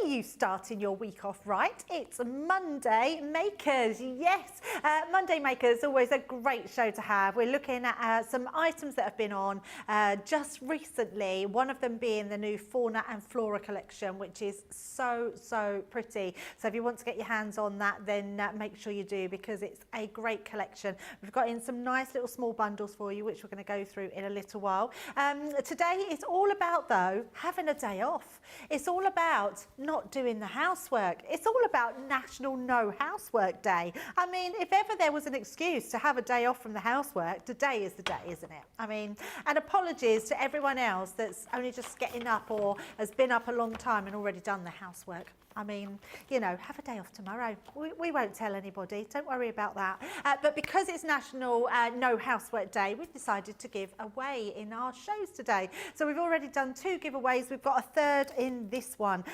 are you starting your week off right? It's Monday Makers, yes. Monday Makers, always a great show to have. We're looking at some items that have been on just recently, one of them being the new Fauna and Flora collection, which is so pretty. So if you want to get your hands on that, then make sure you do, because it's a great collection. We've got in some nice little small bundles for you, which we're going to go through in a little while. Today it's all about, though, having a day off. It's all about not doing the housework. It's all about National No Housework Day. I mean, if ever there was an excuse to have a day off from the housework, today is the day, isn't it? I mean, and apologies to everyone else that's only just getting up or has been up a long time and already done the housework. I mean, you know, have a day off tomorrow. We won't tell anybody, don't worry about that. But because it's National No Housework Day, we've decided to give away in our shows today. So we've already done 2 giveaways. We've got a third in this one.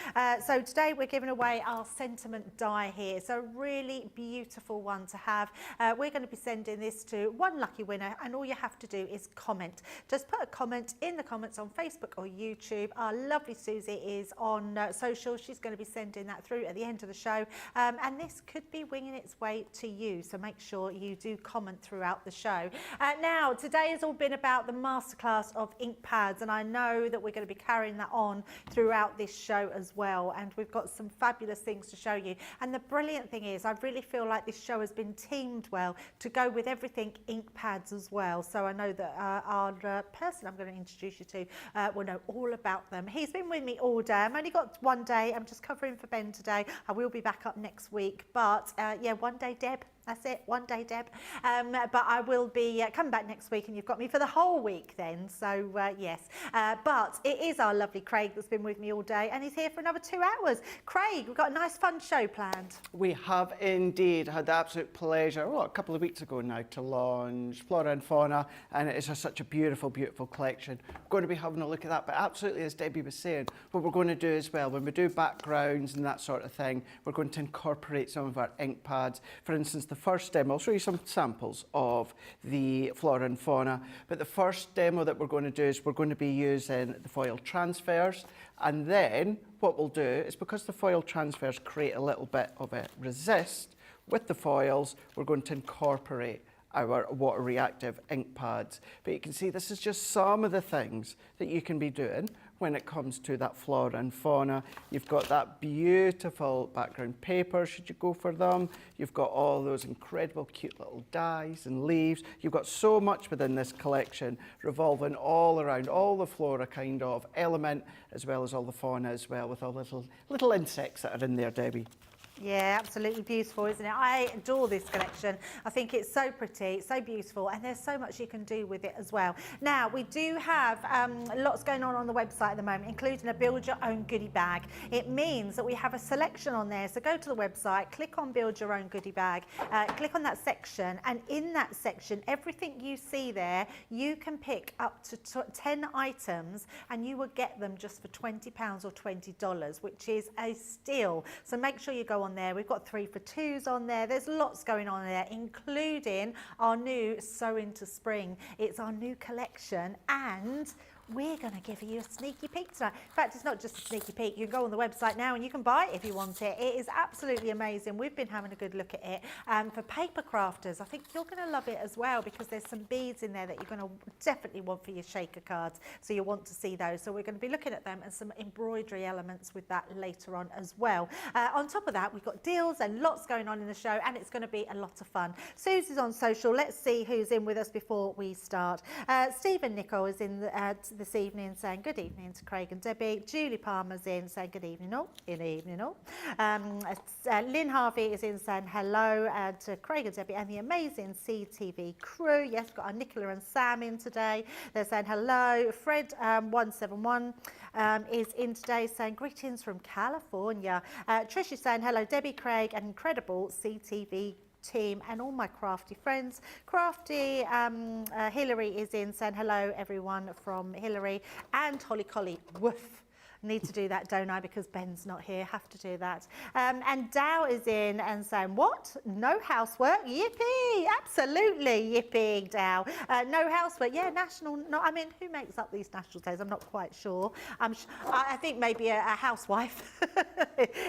So today we're giving away our sentiment die here. So a really beautiful one to have. We're going to be sending this to one lucky winner, and all you have to do is comment. Just put a comment in the comments on Facebook or YouTube. Our lovely Susie is on social. She's going to be sending that through at the end of the show, and this could be winging its way to you, so make sure you do comment throughout the show. Now today has all been about the masterclass of ink pads, and I know that we're going to be carrying that on throughout this show as well, and we've got some fabulous things to show you. And the brilliant thing is, I really feel like this show has been teamed well to go with everything ink pads as well. So I know that our person I'm going to introduce you to will know all about them. He's been with me all day. I've only got one day. I'm just covering for Ben today. I will be back up next week, but yeah, one day Deb. That's it, one day, Deb. But I will be coming back next week, and you've got me for the whole week then. So, yes. But it is our lovely Craig that's been with me all day, and he's here for another 2 hours. Craig, we've got a nice fun show planned. We have indeed. Had the absolute pleasure, a couple of weeks ago now, to launch Flora and Fauna, and it is such a beautiful, beautiful collection. We're going to be having a look at that, but absolutely, as Debbie was saying, what we're going to do as well, when we do backgrounds and that sort of thing, we're going to incorporate some of our ink pads. For instance, the first demo, I'll show you some samples of the Flora and Fauna, but the first demo that we're going to do is we're going to be using the foil transfers, and then what we'll do is, because the foil transfers create a little bit of a resist with the foils, we're going to incorporate our water reactive ink pads. But you can see this is just some of the things that you can be doing when it comes to that Flora and Fauna. You've got that beautiful background paper, should you go for them. You've got all those incredible cute little dies and leaves. You've got so much within this collection revolving all around all the Flora kind of element, as well as all the Fauna as well, with all the little insects that are in there, Debbie. Yeah, absolutely beautiful, isn't it? I adore this collection. I think it's so pretty, so beautiful, and there's so much you can do with it as well. Now, we do have lots going on the website at the moment, including a build your own goodie bag. It means that we have a selection on there. So go to the website, click on build your own goodie bag, click on that section, and in that section, everything you see there, you can pick up to 10 items, and you will get them just for £20 or $20, which is a steal. So make sure you go on there. We've got 3 for 2s on there. There's lots going on there, including our new Sew into Spring. It's our new collection, and we're going to give you a sneaky peek tonight. In fact, it's not just a sneaky peek. You can go on the website now and you can buy it if you want it. It is absolutely amazing. We've been having a good look at it. For paper crafters, I think you're going to love it as well, because there's some beads in there that you're going to definitely want for your shaker cards. So you'll want to see those. So we're going to be looking at them, and some embroidery elements with that later on as well. On top of that, we've got deals and lots going on in the show, and it's going to be a lot of fun. Susie's on social. Let's see who's in with us before we start. Stephen Nicol is in this evening saying good evening to Craig and Debbie. Julie Palmer's in saying good evening all. Good evening all. Lynn Harvey is in saying hello to Craig and Debbie and the amazing CTV crew. Yes, got our Nicola and Sam in today. They're saying hello. Fred 171 is in today saying greetings from California. Trish is saying hello Debbie, Craig, and incredible CTV team and all my crafty friends. Crafty Hillary is in saying hello everyone from Hillary, and Holly Collie, woof. Need to do that, don't I? Because Ben's not here. Have to do that. And Dow is in and saying, what? No housework? Yippee! Absolutely, yippee, Dow. No housework. Yeah, national. No, I mean, who makes up these national days? I'm not quite sure. I think maybe a housewife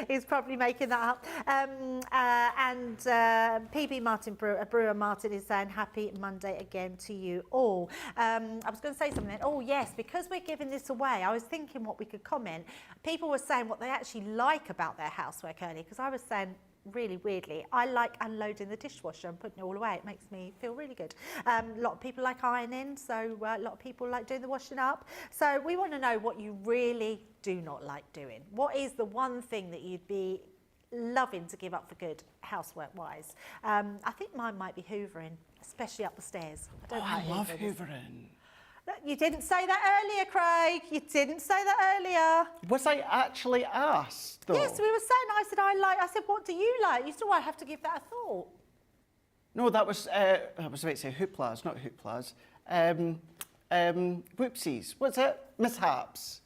is probably making that up. And PB Martin Brewer Martin is saying, happy Monday again to you all. I was going to say something then. Oh, yes, because we're giving this away, I was thinking what we could comment. People were saying what they actually like about their housework earlier, because I was saying, really weirdly, I like unloading the dishwasher and putting it all away. It makes me feel really good. A lot of people like ironing, so a lot of people like doing the washing up. So we want to know what you really do not like doing. What is the one thing that you'd be loving to give up for good, housework wise? I think mine might be hoovering, especially up the stairs. I love hoovering. You didn't say that earlier, Craig. You didn't say that earlier. Was I actually asked, though? Yes, we were saying, I said, what do you like? You said, well, I have to give that a thought. No, that was, I was about to say hooplas, not hooplas. Whoopsies, what's it? Mishaps.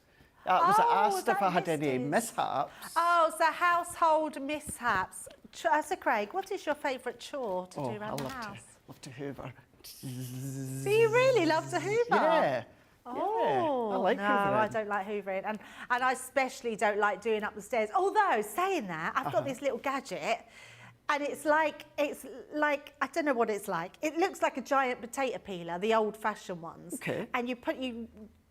Was it asked if I had any mishaps? Oh, so household mishaps. So, Craig, what is your favourite chore to do around the house? Love to hoover. Do you really love to hoover? Yeah. Oh, I like hoovering. No, I don't like hoovering, and I especially don't like doing up the stairs. Although, saying that, I've got this little gadget, and it's like I don't know what it's like. It looks like a giant potato peeler, the old-fashioned ones. Okay. And you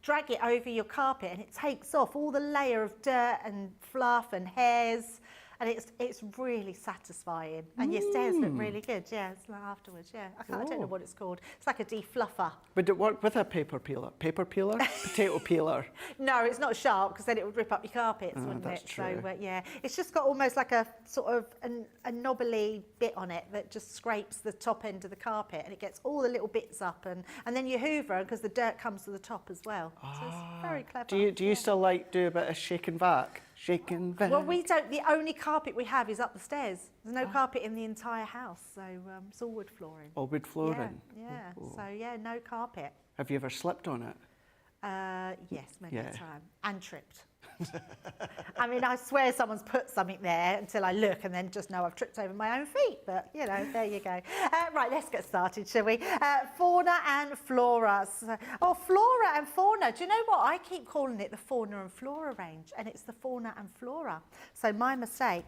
drag it over your carpet, and it takes off all the layer of dirt and fluff and hairs. And it's really satisfying, and your stairs look really good. Yeah, it's like afterwards. Yeah, I don't know what it's called. It's like a defluffer. Would it work with a paper peeler? Paper peeler? Potato peeler? No, it's not sharp, because then it would rip up your carpets, wouldn't that's it? True. So yeah, it's just got almost like a sort of a knobbly bit on it that just scrapes the top end of the carpet, and it gets all the little bits up, and then you hoover, because the dirt comes to the top as well. So it's very clever. Do you still do a bit of shake and vac? Shake and vac? Well, we don't. The only carpet we have is up the stairs. There's no carpet in the entire house, so it's all wood flooring. All wood flooring? Yeah. So yeah, no carpet. Have you ever slipped on it? Yes, many a time. And tripped. I mean, I swear someone's put something there until I look and then just know I've tripped over my own feet. But, you know, there you go. Right, let's get started, shall we? Fauna and Flora. Oh, Flora and Fauna. Do you know what? I keep calling it the Fauna and Flora range, and it's the Fauna and Flora. So my mistake.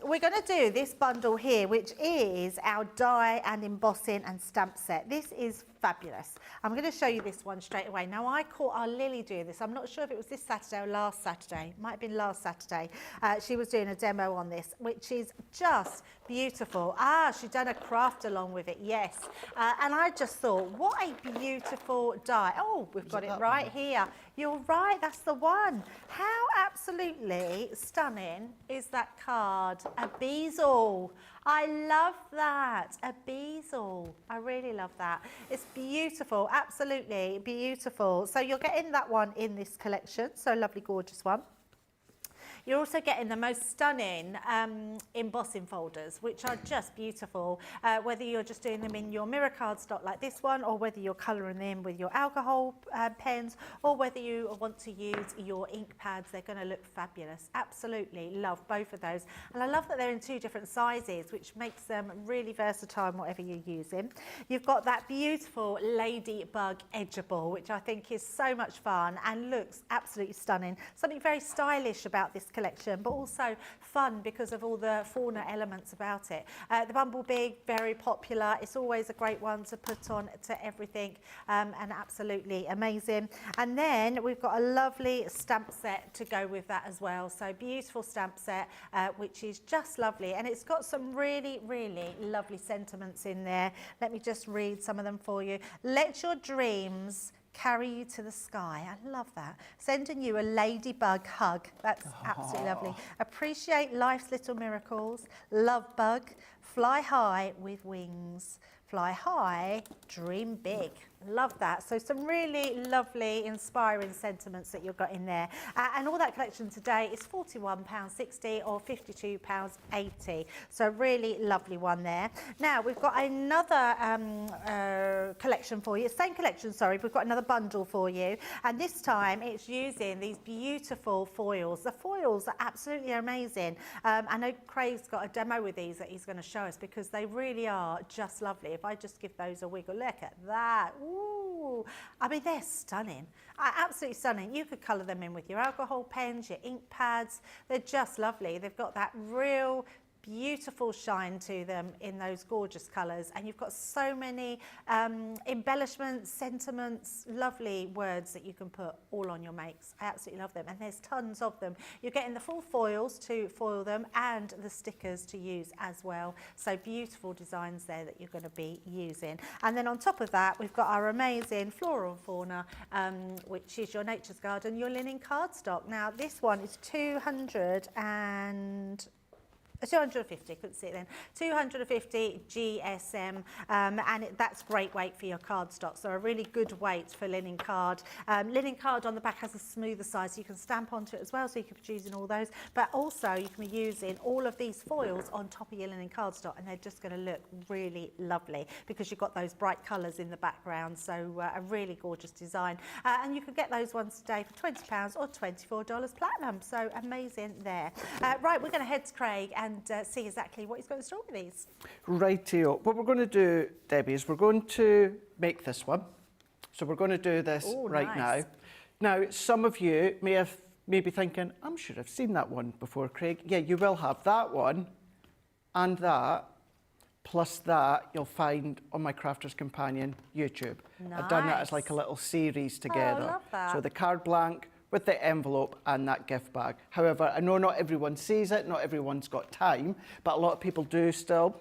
We're going to do this bundle here, which is our die and embossing and stamp set. This is fabulous. I'm going to show you this one straight away. Now, I caught our Lily doing this. I'm not sure if it was this Saturday or last Saturday. It might have been last Saturday. She was doing a demo on this, which is just beautiful. She'd done a craft along with it, yes. And I just thought, what a beautiful die. Oh, we've got it right here. You're right, that's the one. How absolutely stunning is that card? A bezel. I love that, a bezel. I really love that. It's beautiful, absolutely beautiful. So you're getting that one in this collection, so lovely, gorgeous one. You're also getting the most stunning embossing folders, which are just beautiful, whether you're just doing them in your mirror cardstock like this one, or whether you're colouring them with your alcohol pens, or whether you want to use your ink pads. They're going to look fabulous. Absolutely love both of those. And I love that they're in two different sizes, which makes them really versatile in whatever you're using. You've got that beautiful Ladybug edgable, which I think is so much fun and looks absolutely stunning. Something very stylish about this collection, but also fun because of all the fauna elements about it. The Bumblebee, very popular. It's always a great one to put on to everything, and absolutely amazing. And then we've got a lovely stamp set to go with that as well. So beautiful stamp set, which is just lovely, and it's got some really, really lovely sentiments in there. Let me just read some of them for you. Let your dreams carry you to the sky. I love that. Sending you a ladybug hug. That's absolutely lovely. Appreciate life's little miracles. Love bug. Fly high with wings. Fly high, dream big. Love that. So some really lovely, inspiring sentiments that you've got in there. And all that collection today is £41.60 or £52.80. So really lovely one there. Now we've got another collection for you. Same collection, sorry. We've got another bundle for you. And this time it's using these beautiful foils. The foils are absolutely amazing. I know Craig's got a demo with these that he's going to show us because they really are just lovely. If I just give those a wiggle, look at that. Ooh, I mean, they're stunning. Absolutely stunning. You could colour them in with your alcohol pens, your ink pads. They're just lovely. They've got that real beautiful shine to them in those gorgeous colours, and you've got so many embellishments, sentiments, lovely words that you can put all on your makes. I absolutely love them, and there's tons of them. You're getting the full foils to foil them and the stickers to use as well. So beautiful designs there that you're going to be using. And then on top of that, we've got our amazing Flora and Fauna, which is your Nature's Garden, your linen cardstock. Now this one is 250, couldn't see it then, 250 GSM, and that's great weight for your cardstock, so a really good weight for linen card. Linen card on the back has a smoother side, so you can stamp onto it as well, so you can be using all those, but also you can be using all of these foils on top of your linen cardstock, and they're just going to look really lovely because you've got those bright colours in the background, so a really gorgeous design. And you can get those ones today for £20 or $24 platinum, so amazing there. Right, we're going to head to Craig and see exactly what he's got in store with these. Rightio. What we're going to do, Debbie, is we're going to make this one. So we're going to do this nice. now. Now, some of you may be thinking, I'm sure I've seen that one before, Craig. Yeah, you will have that one and that, plus that you'll find on my Crafter's Companion YouTube. Nice. I've done that as like a little series together. Oh, I love that. So the card blank with the envelope and that gift bag. However, I know not everyone sees it, not everyone's got time, but a lot of people do still.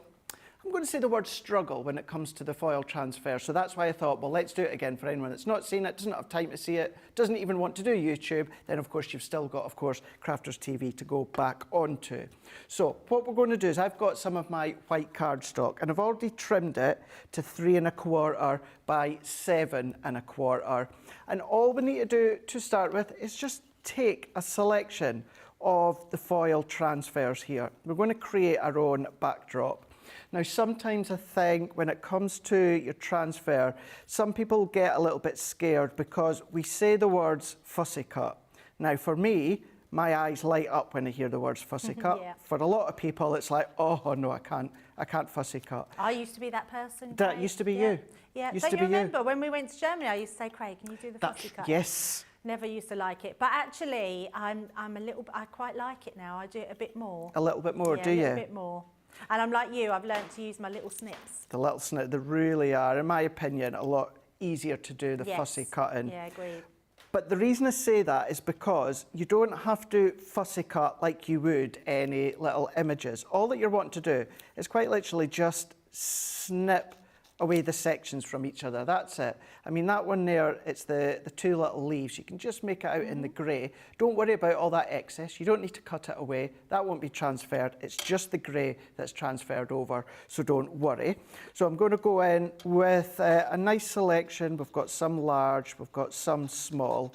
I'm going to say the word struggle when it comes to the foil transfer. So that's why I thought, well, let's do it again for anyone that's not seen it, doesn't have time to see it, doesn't even want to do YouTube. Then, of course, you've still got, of course, Crafters TV to go back onto. So what we're going to do is I've got some of my white cardstock and I've already trimmed it to 3 1/4 by 7 1/4. And all we need to do to start with is just take a selection of the foil transfers here. We're going to create our own backdrop. Now, sometimes I think when it comes to your transfer, some people get a little bit scared because we say the words fussy cut. Now, for me, my eyes light up when I hear the words fussy cut. Yeah. For a lot of people, it's like, oh no, I can't fussy cut. I used to be that person. That Craig. used to be yeah. you. Yeah, Used don't to you be you. remember when we went to Germany, I used to say, Craig, can you do the fussy cut? Yes. Never used to like it, but actually, I quite like it now. I do it a bit more. A little bit more, yeah, do you? A little bit more. And I'm like you, I've learned to use my little snips. The little snip, they really are, in my opinion, a lot easier to do the Yes. fussy cutting. Yeah, agreed. But the reason I say that is because you don't have to fussy cut like you would any little images. All that you're wanting to do is quite literally just snip away the sections from each other. That's it. I mean, that one there, it's the 2 little leaves. You can just make it out in the grey. Don't worry about all that excess. You don't need to cut it away. That won't be transferred. It's just the grey that's transferred over, so don't worry. So I'm going to go in with a nice selection. We've got some large, we've got some small.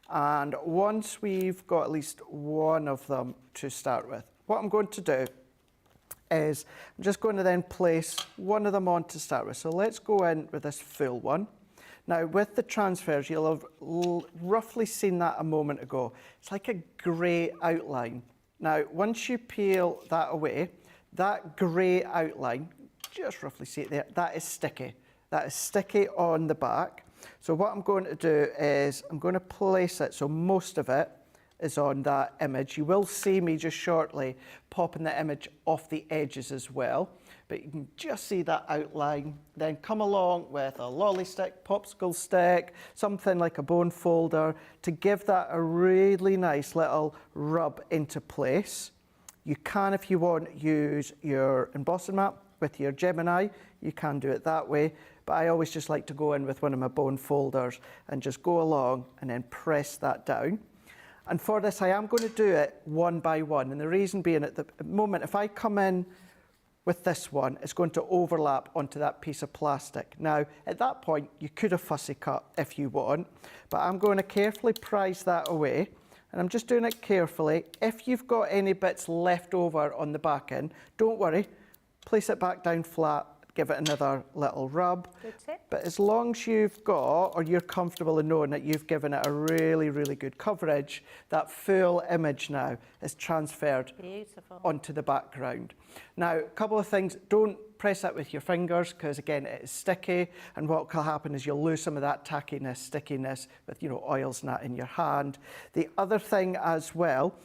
And once we've got at least one of them to start with, what I'm going to do is I'm just going to then place one of them on to start with. So let's go in with this full one. Now with the transfers, you'll have roughly seen that a moment ago. It's like a grey outline. Now once you peel that away, that grey outline, just roughly see it there, that is sticky. That is sticky on the back. So what I'm going to do is I'm going to place it so most of it is on that image. You will see me just shortly popping the image off the edges as well, but you can just see that outline. Then come along with a lolly stick, popsicle stick, something like a bone folder to give that a really nice little rub into place. You can, if you want, use your embossing mat with your Gemini. You can do it that way, but I always just like to go in with one of my bone folders and just go along and then press that down. And for this, I am going to do it one by one. And the reason being, at the moment, if I come in with this one, it's going to overlap onto that piece of plastic. Now, at that point, you could have fussy cut if you want, but I'm going to carefully prise that away, and I'm just doing it carefully. If you've got any bits left over on the back end, don't worry, place it back down flat, give it another little rub. Good tip. But as long as you've got, or you're comfortable in knowing that you've given it a really, really good coverage, that full image now is transferred Beautiful. onto the background. Now, a couple of things, don't press that with your fingers because again, it is sticky, and what will happen is you'll lose some of that tackiness, stickiness with, you know, oils and that in your hand. The other thing as well,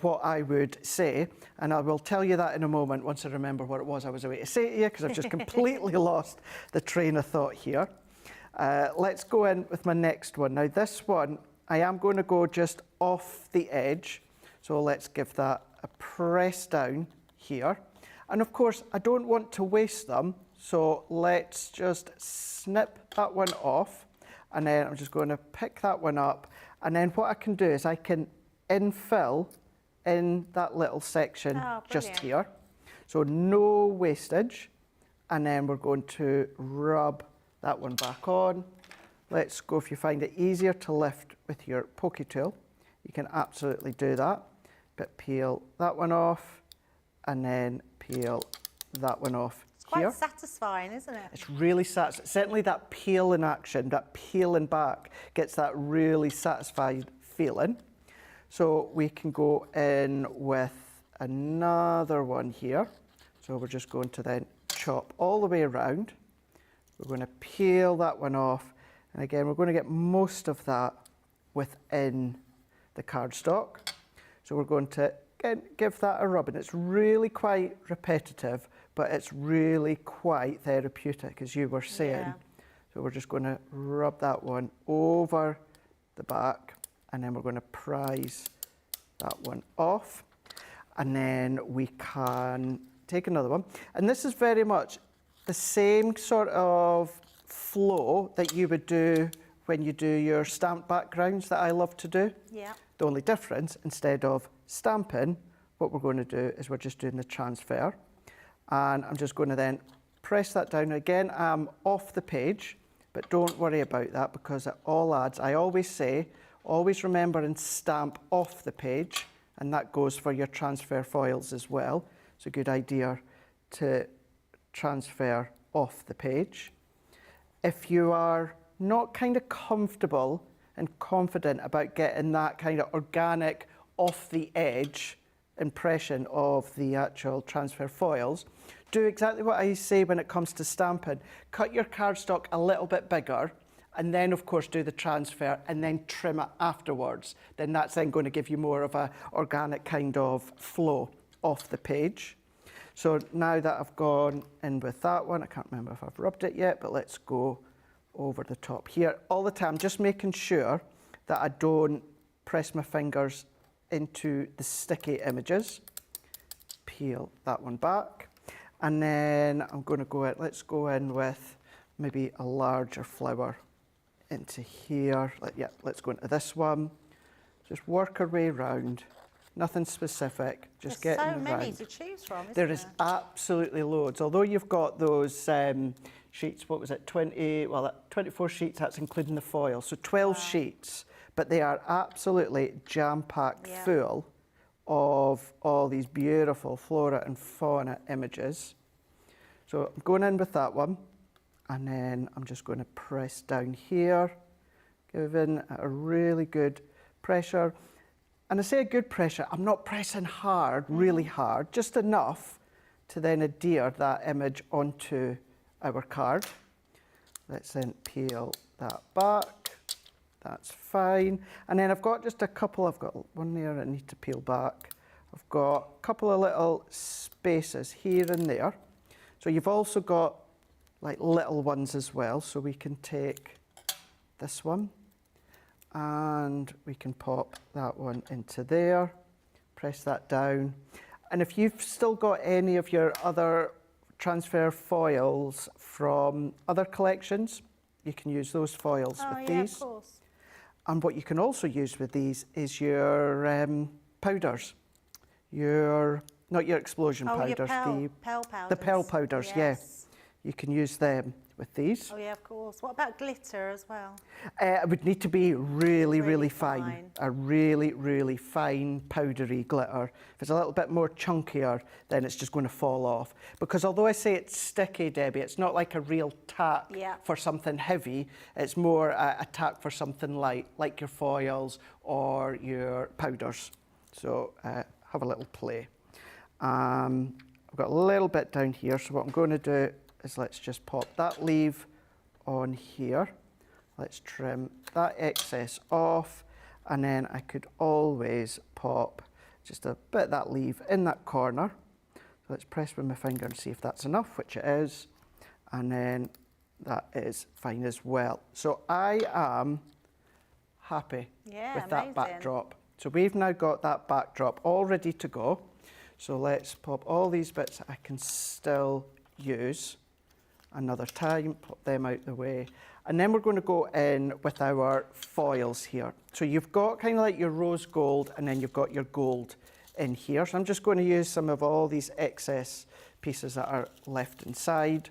what I would say, and I will tell you that in a moment once I remember what it was I was about to say to you, because I've just completely lost the train of thought here. Let's go in with my next one. Now this one, I am going to go just off the edge. So let's give that a press down here. And of course, I don't want to waste them. So let's just snip that one off. And then I'm just going to pick that one up. And then what I can do is I can infill in that little section just here. So no wastage. And then we're going to rub that one back on. Let's go, if you find it easier to lift with your pokey tool, you can absolutely do that. But peel that one off and then peel that one off. It's quite satisfying, isn't it? It's really satisfying. Certainly that peel in action, that peeling back gets that really satisfied feeling. So we can go in with another one here. So we're just going to then chop all the way around. We're going to peel that one off. And again, we're going to get most of that within the cardstock. So we're going to again give that a rub. And it's really quite repetitive, but it's really quite therapeutic, as you were saying. Yeah. So we're just going to rub that one over the back. And then we're going to prise that one off. And then we can take another one. And this is very much the same sort of flow that you would do when you do your stamped backgrounds that I love to do. Yeah. The only difference, instead of stamping, what we're going to do is we're just doing the transfer. And I'm just going to then press that down. Again, I'm off the page, but don't worry about that because it all adds. I always say, always remember and stamp off the page, and that goes for your transfer foils as well. It's a good idea to transfer off the page. If you are not kind of comfortable and confident about getting that kind of organic off the edge impression of the actual transfer foils, do exactly what I say when it comes to stamping. Cut your cardstock a little bit bigger, and then of course do the transfer and then trim it afterwards. Then that's then going to give you more of a organic kind of flow off the page. So now that I've gone in with that one, I can't remember if I've rubbed it yet, but let's go over the top here. All the time, just making sure that I don't press my fingers into the sticky images. Peel that one back. And then I'm going to go in, let's go in with maybe a larger flower into here. Yeah, let's go into this one. Just work our way around. Nothing specific, just getting around. There's so many to choose from, isn't there? There is absolutely loads. Although you've got those sheets, what was it, 24 sheets, that's including the foil. So 12 sheets, but they are absolutely jam-packed full of all these beautiful flora and fauna images. So I'm going in with that one. And then I'm just going to press down here, giving a really good pressure. And I say a good pressure, I'm not pressing hard, really hard, just enough to then adhere that image onto our card. Let's then peel that back. That's fine. And then I've got just a couple, I've got one there I need to peel back. I've got a couple of little spaces here and there. So you've also got like little ones as well, so we can take this one and we can pop that one into there, press that down. And if you've still got any of your other transfer foils from other collections, you can use those foils with these. Of course. And what you can also use with these is your powders, your not your explosion Oh, your powders, pearl powders. the pearl powders, Yes. yeah. You can use them with these. Oh yeah, of course. What about glitter as well? It would need to be really, Really really fine. fine. A really, really fine powdery glitter. If it's a little bit more chunkier, then it's just going to fall off. Because although I say it's sticky, Debbie, it's not like a real tack Yeah. for something heavy. It's more a tack for something light, like your foils or your powders. So have a little play. I've got a little bit down here, so what I'm going to do is let's just pop that leaf on here. Let's trim that excess off, and then I could always pop just a bit of that leaf in that corner. So let's press with my finger and see if that's enough, which it is, and then that is fine as well. So I am happy with that backdrop. So we've now got that backdrop all ready to go. So let's pop all these bits that I can still use another time, pop them out the way. And then we're going to go in with our foils here. So you've got kind of like your rose gold, and then you've got your gold in here. So I'm just going to use some of all these excess pieces that are left inside.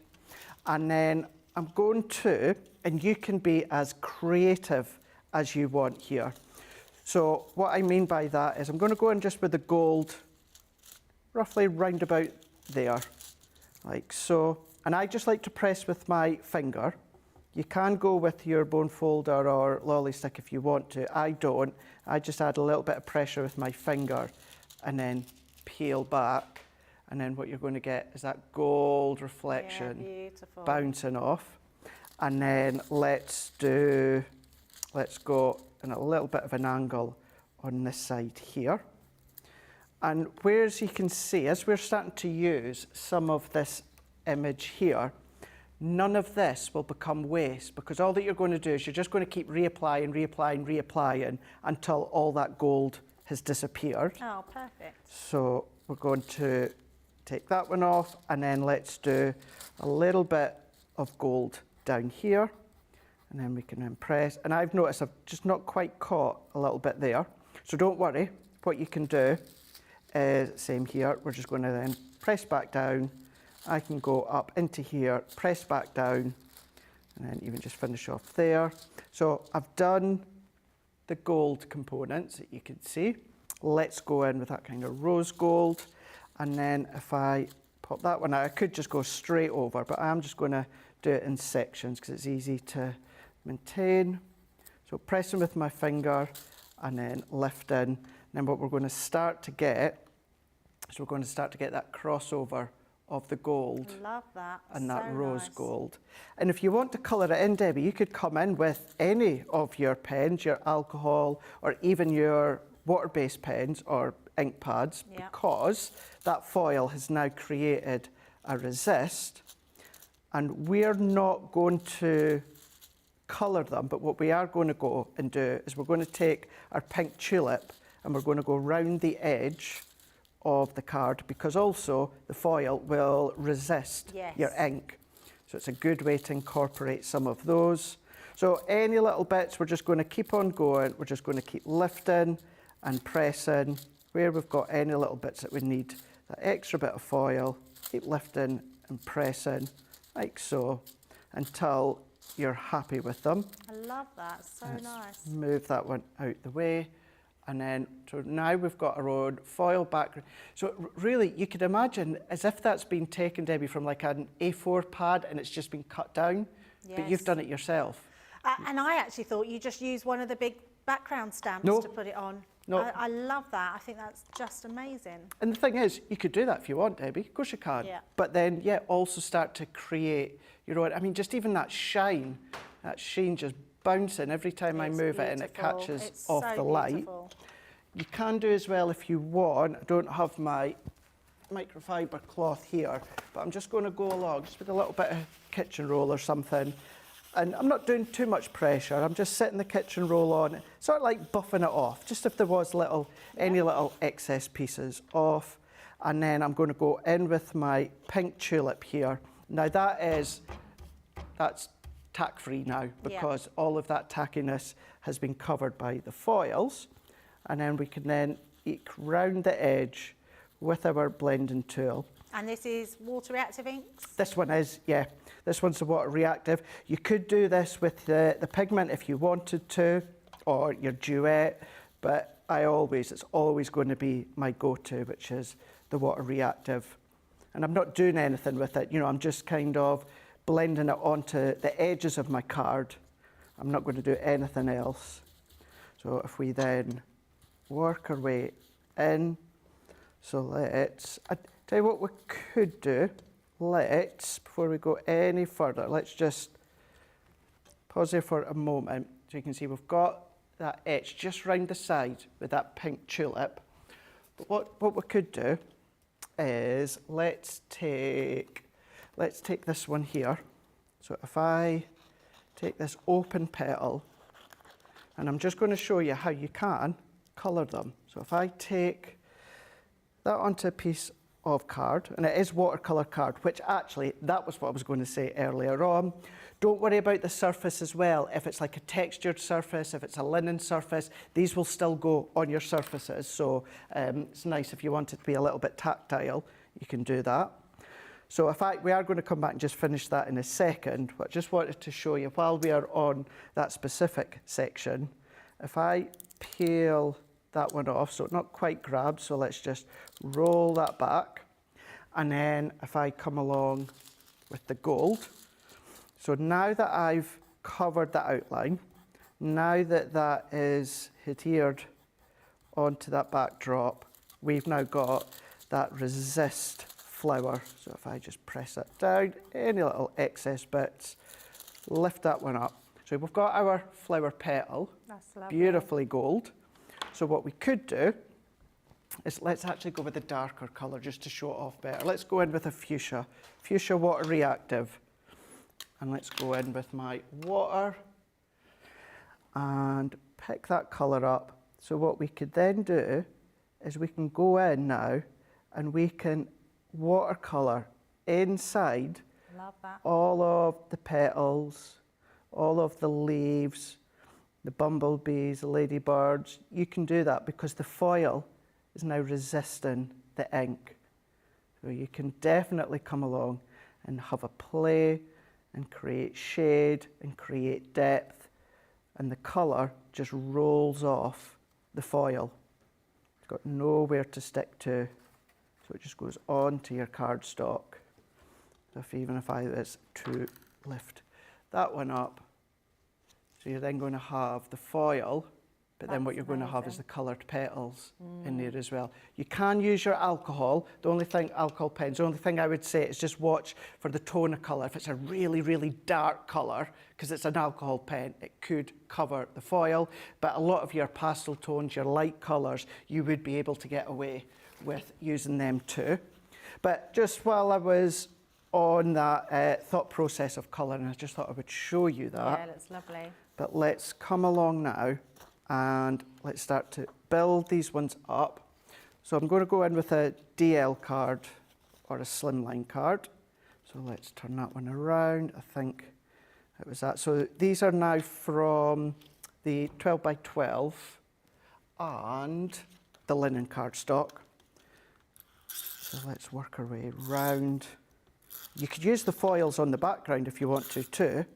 And then I'm going to, and you can be as creative as you want here. So what I mean by that is I'm going to go in just with the gold, roughly round about there, like so. And I just like to press with my finger. You can go with your bone folder or lolly stick if you want to. I don't. I just add a little bit of pressure with my finger and then peel back. And then what you're going to get is that gold reflection bouncing off. And then let's go in a little bit of an angle on this side here. And whereas you can see, as we're starting to use some of this image here, none of this will become waste, because all that you're going to do is you're just going to keep reapplying until all that gold has disappeared. Oh, perfect. So we're going to take that one off, and then let's do a little bit of gold down here, and then we can then press. And I've noticed I've just not quite caught a little bit there. So don't worry, what you can do is, same here, we're just going to then press back down. I can go up into here, press back down, and then even just finish off there. So I've done the gold components that you can see. Let's go in with that kind of rose gold. And then if I pop that one out, I could just go straight over, but I'm just going to do it in sections because it's easy to maintain. So pressing with my finger and then lifting. And then what we're going to start to get is we're going to start to get that crossover of the gold. Love that. And that so rose nice. gold. And if you want to colour it in, Debbie, you could come in with any of your pens, your alcohol, or even your water-based pens or ink pads, because that foil has now created a resist. And we're not going to colour them, but what we are going to go and do is we're going to take our pink tulip and we're going to go round the edge of the card, because also the foil will resist your ink. So it's a good way to incorporate some of those. So any little bits, we're just going to keep on going. We're just going to keep lifting and pressing. Where we've got any little bits that we need, that extra bit of foil, keep lifting and pressing, like so, until you're happy with them. I love that, so nice. Move that one out the way. And then, so now we've got our own foil background. So really, you could imagine as if that's been taken, Debbie, from like an A4 pad and it's just been cut down, but you've done it yourself. And I actually thought you just use one of the big background stamps to put it on. No. I love that. I think that's just amazing. And the thing is, you could do that if you want, Debbie. Of course you can. Yeah. But then, also start to create your own. I mean, just even that sheen just bouncing every time I move it and it catches off the light. You can do as well if you want. I don't have my microfiber cloth here, but I'm just going to go along just with a little bit of kitchen roll or something. And I'm not doing too much pressure. I'm just setting the kitchen roll on, sort of like buffing it off, just if there was any little excess pieces off. And then I'm going to go in with my pink tulip here. Now that's tack-free now, because all of that tackiness has been covered by the foils. And then we can then eke round the edge with our blending tool. And this is water reactive inks? This one is, yeah. This one's the water reactive. You could do this with the pigment if you wanted to, or your Duet, but it's always going to be my go-to, which is the water reactive. And I'm not doing anything with it, you know, I'm just kind of blending it onto the edges of my card. I'm not going to do anything else. So if we then work our way in, so let's, I tell you what we could do, before we go any further, let's just pause there for a moment. So you can see we've got that etch just round the side with that pink tulip. But what we could do is let's take this one here. So if I take this open petal, and I'm just going to show you how you can colour them. So if I take that onto a piece of card, and it is watercolour card, which actually, that was what I was going to say earlier on. Don't worry about the surface as well. If it's like a textured surface, if it's a linen surface, these will still go on your surfaces. So it's nice if you want it to be a little bit tactile, you can do that. So we are going to come back and just finish that in a second, but I just wanted to show you while we are on that specific section, if I peel that one off, so not quite grabbed, so let's just roll that back. And then if I come along with the gold, so now that I've covered the outline, now that that is adhered onto that backdrop, we've now got that resist flower. So if I just press that down, any little excess bits, lift that one up. So we've got our flower petal, That's lovely. beautifully gold. So what we could do is let's actually go with a darker colour just to show it off better. Let's go in with a fuchsia water reactive. And let's go in with my water and pick that colour up. So what we could then do is we can go in now and we can watercolour inside Love that. all of the petals, all of the leaves, the bumblebees, the ladybirds. You can do that because the foil is now resisting the ink. So you can definitely come along and have a play and create shade and create depth, and the colour just rolls off the foil. It's got nowhere to stick to, so it just goes onto your cardstock. So even if I was to lift that one up, so you're then going to have the foil, but then what you're going to have is the coloured petals in there as well. You can use your alcohol. The only thing, alcohol pens, the only thing I would say is just watch for the tone of colour. If it's a really, really dark colour, because it's an alcohol pen, it could cover the foil. But a lot of your pastel tones, your light colours, you would be able to get away with using them too. But just while I was on that thought process of colouring, I just thought I would show you that. Yeah, that's lovely. But let's come along now and let's start to build these ones up. So I'm going to go in with a DL card or a slimline card. So let's turn that one around. I think it was that. So these are now from the 12 by 12 and the linen cardstock. So let's work our way round. You could use the foils on the background if you want to too.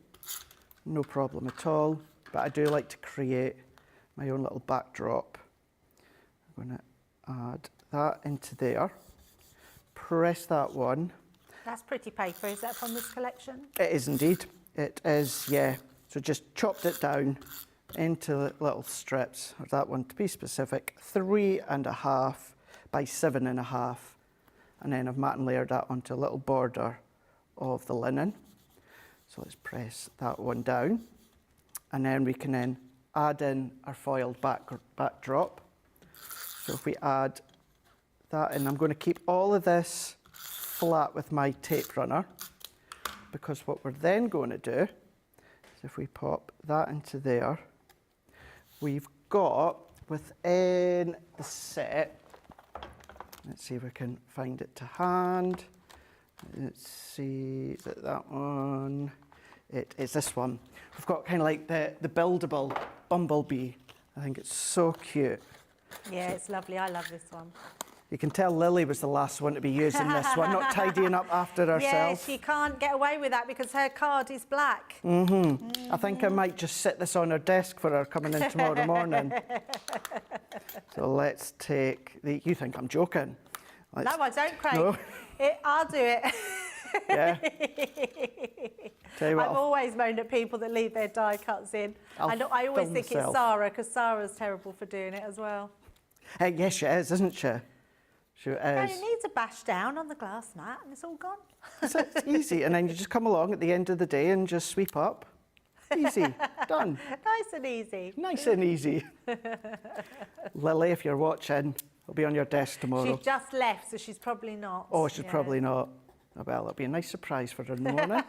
No problem at all. But I do like to create my own little backdrop. I'm going to add that into there. Press that one. That's pretty paper. Is that from this collection? It is indeed. It is, yeah. So just chopped it down into little strips, or that one to be specific, 3.5 by 7.5. And then I've mat and layered that onto a little border of the linen. So let's press that one down. And then we can then add in our foiled backdrop. So if we add that in, I'm going to keep all of this flat with my tape runner, because what we're then going to do is if we pop that into there, we've got within the set, let's see if we can find it to hand. Let's see, is it that one? It is this one. We've got kind of like the buildable Bumblebee. I think it's so cute. Yeah, it's lovely. I love this one. You can tell Lily was the last one to be using this one, not tidying up after herself. Yeah, she can't get away with that because her card is black. I think I might just sit this on her desk for her coming in tomorrow morning. So let's take the... You think I'm joking? No, I don't, Craig. No? I'll do it. Yeah. Tell you what, I've always moaned at people that leave their die cuts in. I always film think myself. it's Sarah, because Sarah's terrible for doing it as well. Yes, she is, isn't she? She And is. it needs a bash down on the glass mat and it's all gone. It's easy, and then you just come along at the end of the day and just sweep up. Easy, done. Nice and easy. Nice and easy. Lily, if you're watching, I'll be on your desk tomorrow. She's just left, so she's probably not. Oh, she's probably not. Oh, well, it'll be a nice surprise for her in the morning.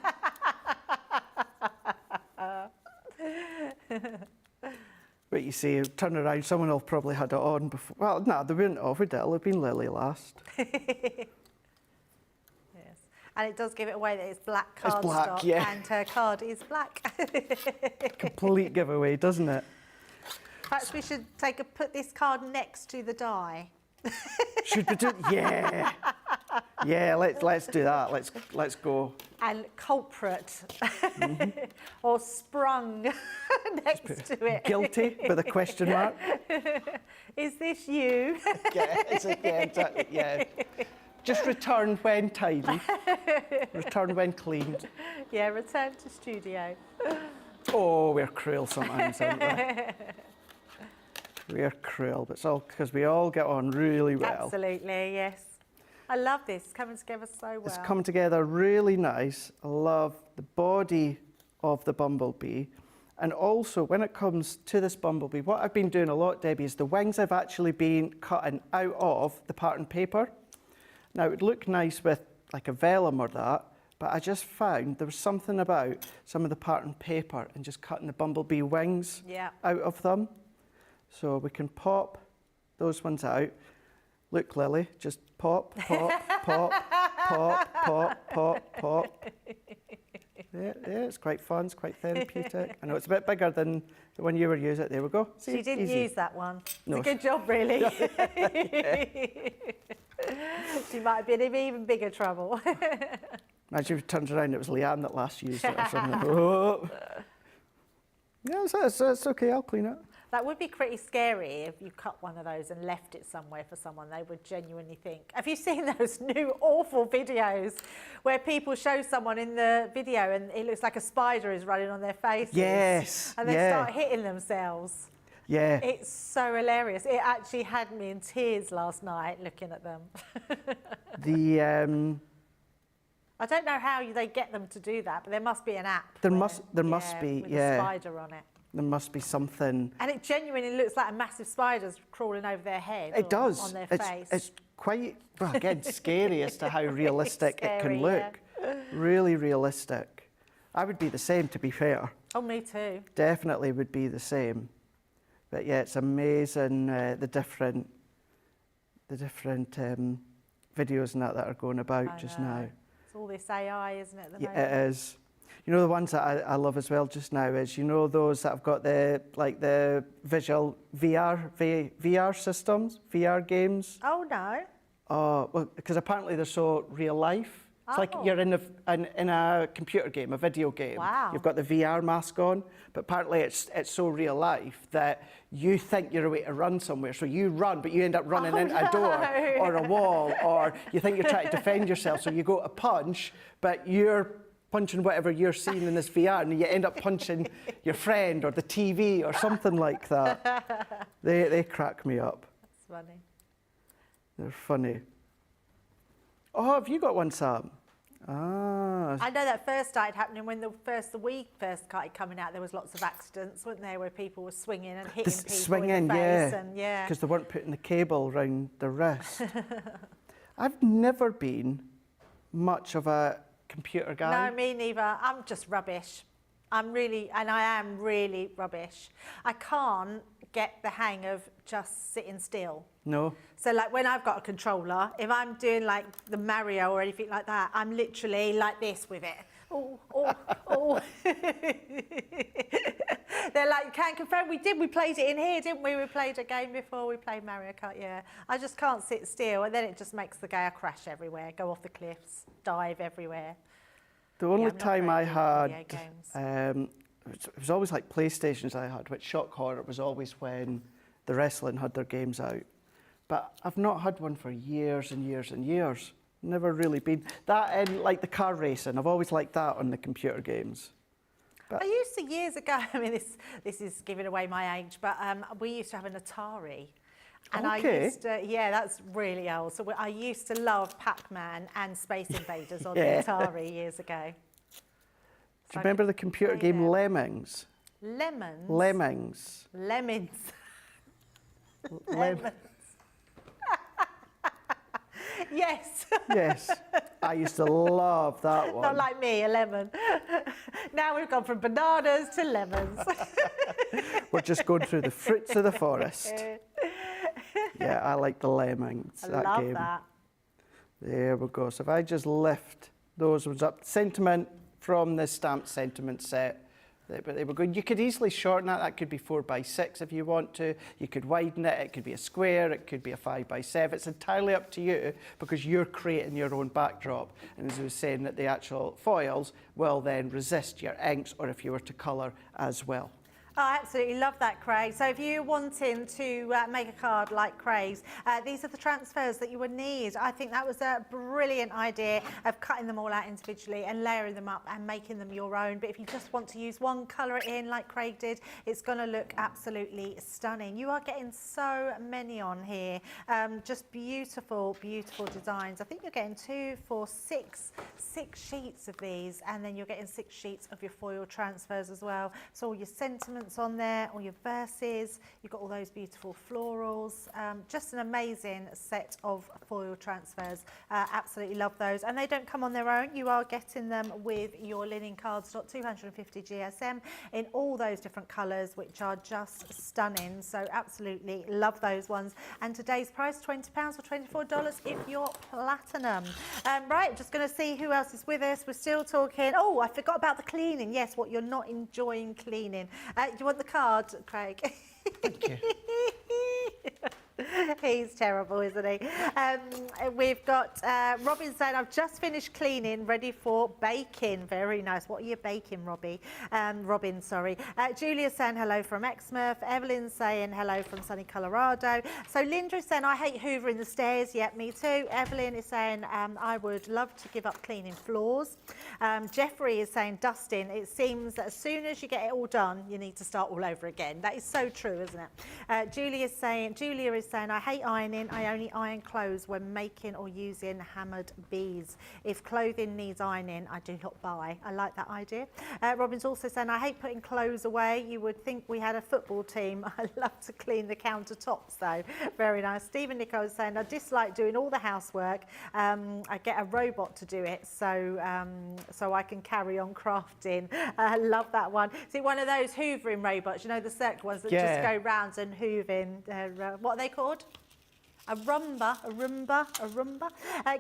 But you see, turn around, someone will probably had it on before. Well, no, they wouldn't have. It'll have been Lily last. Yes. And it does give it away that it's black cardstock, It's black, yeah. and her card is black. Complete giveaway, doesn't it? Perhaps we should put this card next to the die. Should we do? Yeah, yeah. Let's do that. Let's go. And culprit, or sprung next to it. Guilty with a question mark. Is this you? Yeah, exactly. Yeah. Just return when tidy. Return when cleaned. Yeah, return to studio. Oh, we're cruel sometimes, aren't we? We're cruel, but it's all because we all get on really well. Absolutely, yes. I love this. It's coming together so well. It's come together really nice. I love the body of the Bumblebee. And also, when it comes to this Bumblebee, what I've been doing a lot, Debbie, is the wings I've actually been cutting out of the pattern paper. Now, it would look nice with like a vellum or that, but I just found there was something about some of the pattern paper and just cutting the Bumblebee wings out of them. So we can pop those ones out. Look, Lily, just pop, pop, pop, pop, pop, pop, pop. Yeah, it's quite fun, it's quite therapeutic. I know it's a bit bigger than the one you were using. There we go. See, she didn't easy. use that one. No. It's a good job, really. She might have been in even bigger trouble. Imagine if it turns around, it was Leanne that last used it or something. Oh. Yeah, it's okay, I'll clean it. That would be pretty scary if you cut one of those and left it somewhere for someone. They would genuinely think. Have you seen those new awful videos where people show someone in the video and it looks like a spider is running on their faces? Yes. And they start hitting themselves. Yeah. It's so hilarious. It actually had me in tears last night looking at them. I don't know how they get them to do that, but there must be an app. There must be, with a spider on it. There must be something. And it genuinely looks like a massive spider's crawling over their head. It does. On their face. It's quite, well, again, scary as to how realistic Scary, it can look. yeah. Really realistic. I would be the same, to be fair. Oh, me too. Definitely would be the same. But yeah, it's amazing the different videos and that are going about just now. It's all this AI, isn't it, at the moment? It is. You know, the ones that I love as well just now is, you know, those that have got the visual VR systems, VR games. Oh, no. Oh, well, because apparently they're so real life. It's like you're in a computer game, a video game. Wow. You've got the VR mask on, but apparently it's so real life that you think you're away to run somewhere. So you run, but you end up running into a door or a wall, or you think you're trying to defend yourself. So you go to punch, but you're punching whatever you're seeing in this VR, and you end up punching your friend or the TV or something like that. They crack me up. That's funny. They're funny. Oh, have you got one, Sam? Ah. I know that first started happening when the week first started coming out. There was lots of accidents, weren't there, where people were swinging and hitting people in the face. Yeah. Because they weren't putting the cable around the wrist. I've never been much of a computer guy. No, me neither. I'm just rubbish. I am really rubbish. I can't get the hang of just sitting still. No. So like when I've got a controller, if I'm doing like the Mario or anything like that, I'm literally like this with it. Oh, oh, oh. They're like, can't confirm. We played it in here, didn't we? We played a game before. We played Mario Kart, yeah. I just can't sit still, and then it just makes the game crash everywhere, go off the cliffs, dive everywhere. The only I'm not time very I good at had, video games. it was always like PlayStations I had, which shock horror was always when the wrestling had their games out. But I've not had one for years and years and years. Never really been. That and like the car racing, I've always liked that on the computer games. But I used to years ago, I mean this is giving away my age, but we used to have an Atari. And Okay. I used to, yeah, that's really old. So I used to love Pac-Man and Space Invaders on Yeah. the Atari years ago. do you remember the computer play game them. Lemmings? Lemons? Lemmings. Lemons. Lem- Yes. yes. I used to love that one. Not like me, a lemon. Now we've gone from bananas to lemons. We're just going through the fruits of the forest. Yeah, I like the Lemmings. I that love game. that. There we go. So if I just lift those ones up, sentiment from the stamped sentiment set. But they were good. You could easily shorten that. That could be 4x6 if you want to. You could widen it. It could be a square. It could be a 5x7. It's entirely up to you because you're creating your own backdrop. And as I was saying, that the actual foils will then resist your inks or if you were to colour as well. Oh, I absolutely love that, Craig. So if you're wanting to make a card like Craig's, these are the transfers that you would need. I think that was a brilliant idea of cutting them all out individually and layering them up and making them your own. But if you just want to use one, colour it in like Craig did, it's going to look absolutely stunning. You are getting so many on here. Just beautiful, beautiful designs. I think you're getting 2, 4, 6 sheets of these, and then you're getting 6 sheets of your foil transfers as well. So all your sentiments on there, all your verses, you've got all those beautiful florals, just an amazing set of foil transfers. Absolutely love those, and they don't come on their own. You are getting them with your linen cardstock 250 GSM in all those different colours, which are just stunning. So absolutely love those ones. And today's price, £20 or $24 if you're platinum. Right, just going to see who else is with us. We're still talking. Oh, I forgot about the cleaning. Yes, what you're not enjoying cleaning. Do you want the card, Craig? Thank you. He's terrible, isn't he? We've got Robin saying, I've just finished cleaning, ready for baking. Very nice. What are you baking, Robbie? Robin, sorry. Julia saying hello from Exmouth. Evelyn saying hello from sunny Colorado. So Linda is saying, I hate hoovering the stairs. Yep, me too. Evelyn is saying, I would love to give up cleaning floors. Jeffrey is saying, dusting. It seems that as soon as you get it all done, you need to start all over again. That is so true, isn't it? Julia is saying, I hate ironing. I only iron clothes when making or using hammered beads. If clothing needs ironing, I do not buy. I like that idea. Robin's also saying, I hate putting clothes away. You would think we had a football team. I love to clean the countertops though. Very nice. Stephen Nico is saying, I dislike doing all the housework. I get a robot to do it so I can carry on crafting. I love that one. See, one of those hoovering robots, you know, the circle ones that just go round and hooving. What are they called? A Roomba.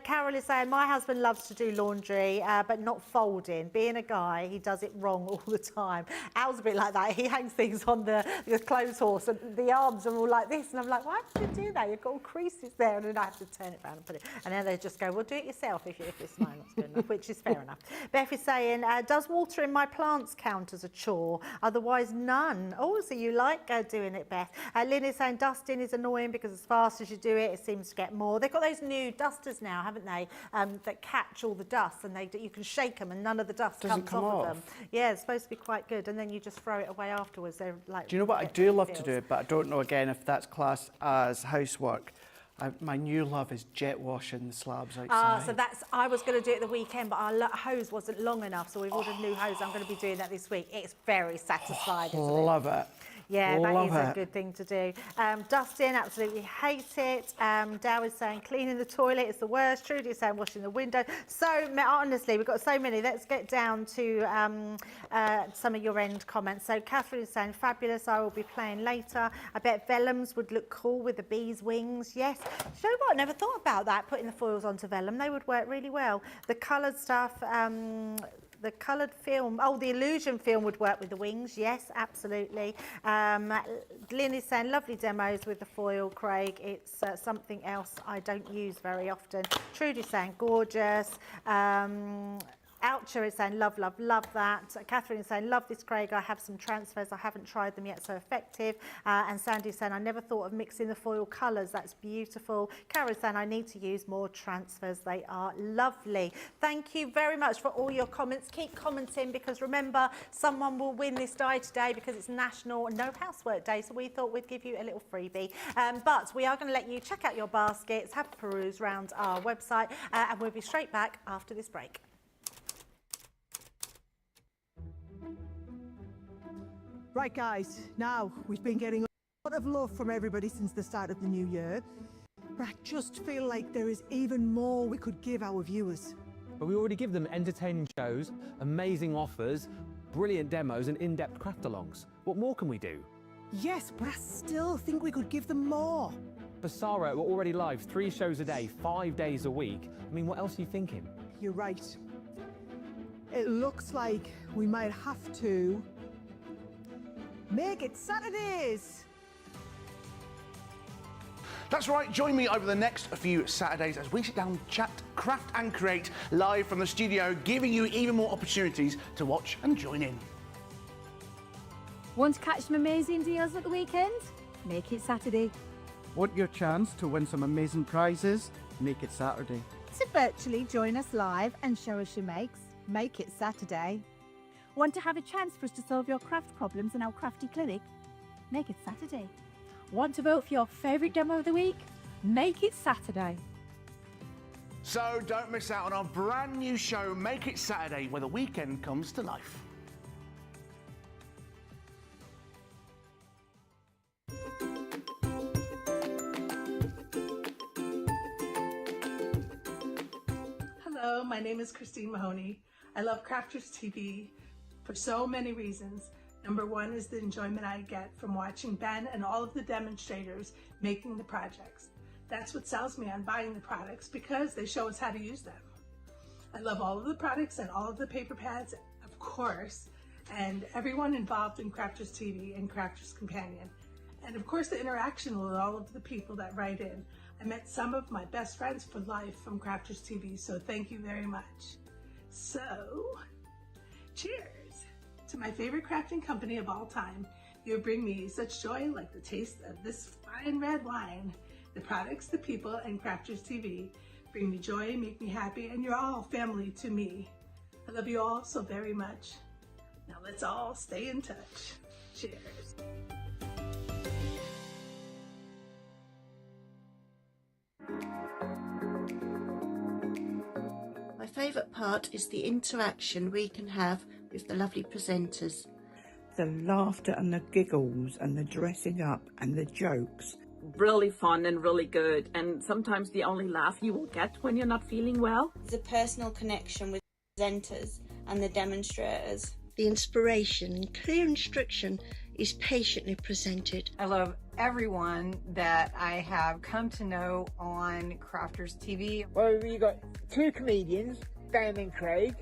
Carol is saying, my husband loves to do laundry, but not folding. Being a guy, he does it wrong all the time. Al's a bit like that. He hangs things on the clothes horse and the arms are all like this. And I'm like, why do you do that? You've got all creases there. And then I have to turn it around and put it. And then they just go, well, do it yourself if it's mine not good enough, which is fair enough. Beth is saying, does watering my plants count as a chore? Otherwise, none. Oh, so you like doing it, Beth. Lynn is saying, dusting is annoying because as fast as you do it seems to get more. They've got those new dusters now, haven't they, that catch all the dust, and you can shake them and none of the dust comes off of them. Yeah, it's supposed to be quite good, and then you just throw it away afterwards. They're like. Do you know what I do love to do, but I don't know again if that's classed as housework. My new love is jet washing the slabs outside. So I was going to do it the weekend, but our hose wasn't long enough, so we've ordered a new hose. I'm going to be doing that this week. It's very satisfying, isn't it? Love it. Yeah, that is a good thing to do. Dustin, absolutely hate it. Dow is saying cleaning the toilet is the worst. Trudy is saying washing the window. So, honestly, we've got so many. Let's get down to some of your end comments. So, Catherine is saying fabulous. I will be playing later. I bet vellums would look cool with the bees' wings. Yes. You know what? I never thought about that, putting the foils onto vellum. They would work really well. The coloured stuff... the coloured film. Oh, the illusion film would work with the wings. Yes, absolutely. Lynn is saying lovely demos with the foil, Craig. It's something else I don't use very often. Trudy's saying gorgeous. Oucher is saying love, love, love that. Catherine is saying love this, Craig. I have some transfers. I haven't tried them yet, so effective. And Sandy is saying I never thought of mixing the foil colours. That's beautiful. Carol is saying I need to use more transfers. They are lovely. Thank you very much for all your comments. Keep commenting, because remember, someone will win this die today because it's National No Housework Day. So we thought we'd give you a little freebie. But we are going to let you check out your baskets, have a peruse around our website, and we'll be straight back after this break. Right guys, now we've been getting a lot of love from everybody since the start of the new year, but I just feel like there is even more we could give our viewers. But we already give them entertaining shows, amazing offers, brilliant demos and in-depth craft-alongs. What more can we do? Yes, but I still think we could give them more. For Sarah, we're already live 3 shows a day, 5 days a week. I mean, what else are you thinking? You're right. It looks like we might have to make it Saturdays. That's right, join me over the next few Saturdays as we sit down, chat, craft and create live from the studio, giving you even more opportunities to watch and join in. Want to catch some amazing deals at the weekend? Make it Saturday. Want your chance to win some amazing prizes? Make it Saturday. To virtually join us live and show us your makes? Make it Saturday. Want to have a chance for us to solve your craft problems in our crafty clinic? Make it Saturday. Want to vote for your favourite demo of the week? Make it Saturday. So don't miss out on our brand new show, Make It Saturday, where the weekend comes to life. Hello, my name is Christine Mahoney. I love Crafters TV for so many reasons. Number one is the enjoyment I get from watching Ben and all of the demonstrators making the projects. That's what sells me on buying the products, because they show us how to use them. I love all of the products and all of the paper pads, of course, and everyone involved in Crafters TV and Crafters Companion. And of course the interaction with all of the people that write in. I met some of my best friends for life from Crafters TV, so thank you very much. So, cheers to my favorite crafting company of all time. You bring me such joy, like the taste of this fine red wine. The products, the people, and Crafters TV bring me joy, make me happy, and you're all family to me. I love you all so very much. Now let's all stay in touch. Cheers. My favourite part is the interaction we can have with the lovely presenters. The laughter and the giggles and the dressing up and the jokes. Really fun and really good, and sometimes the only laugh you will get when you're not feeling well. The personal connection with presenters and the demonstrators. The inspiration and clear instruction is patiently presented. I love everyone that I have come to know on Crafters TV. Well, you got 2 comedians, Dan and Craig.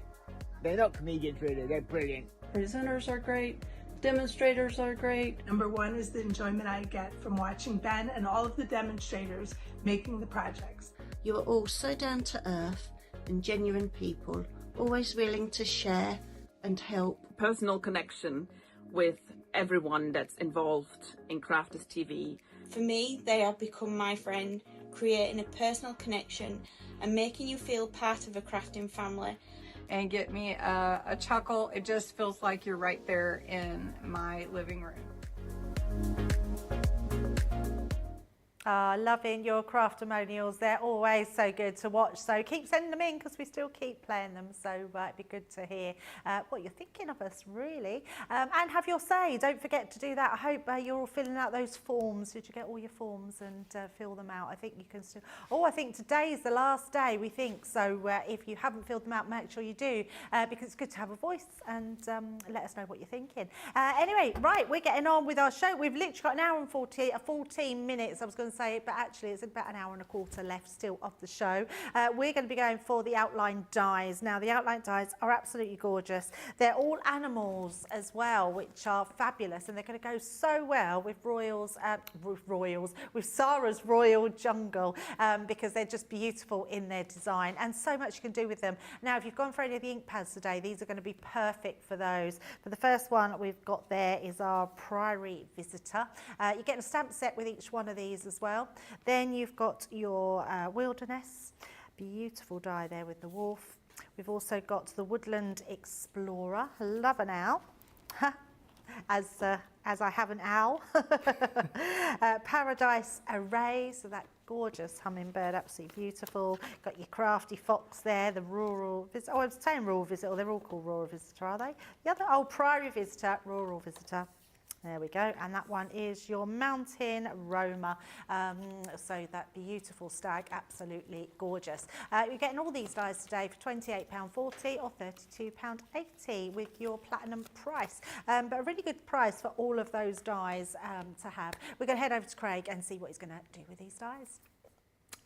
They're not comedians really, they're brilliant. Presenters are great. Demonstrators are great. Number one is the enjoyment I get from watching Ben and all of the demonstrators making the projects. You are all so down to earth and genuine people, always willing to share and help. Personal connection with everyone that's involved in Crafters TV. For me, they have become my friend, creating a personal connection and making you feel part of a crafting family. And get me a chuckle. It just feels like you're right there in my living room. Loving your craftimonials. They're always so good to watch. So keep sending them in, because we still keep playing them. So it'd be good to hear what you're thinking of us, really. And have your say. Don't forget to do that. I hope you're all filling out those forms. Did you get all your forms and fill them out? I think you can still. Oh, I think today is the last day, we think. So if you haven't filled them out, make sure you do, because it's good to have a voice and let us know what you're thinking. Anyway, right, we're getting on with our show. We've literally got an hour and 14 minutes. I was going to say, but actually it's about an hour and a quarter left still of the show. We're going to be going for the outline dies. Now, the outline dies are absolutely gorgeous. They're all animals as well, which are fabulous, and they're going to go so well with with Sarah's Royal Jungle, because they're just beautiful in their design, and so much you can do with them. Now, if you've gone for any of the ink pads today, these are going to be perfect for those. For the first one we've got there is our Prairie Visitor. You're getting a stamp set with each one of these as well. Then you've got your Wilderness, beautiful die there with the wolf. We've also got the Woodland Explorer, love an owl, as I have an owl. Paradise Array, so that gorgeous hummingbird, absolutely beautiful. Got your Crafty Fox there, the Rural Visitor. Oh, I was saying Rural Visitor, they're all called Rural Visitor, are they? The other, oh, Prairie Visitor, Rural Visitor. There we go, and that one is your Mountain Roamer. So that beautiful stag, absolutely gorgeous. You're getting all these dies today for £28.40 or £32.80 with your platinum price. But a really good price for all of those dies to have. We're going to head over to Craig and see what he's going to do with these dies.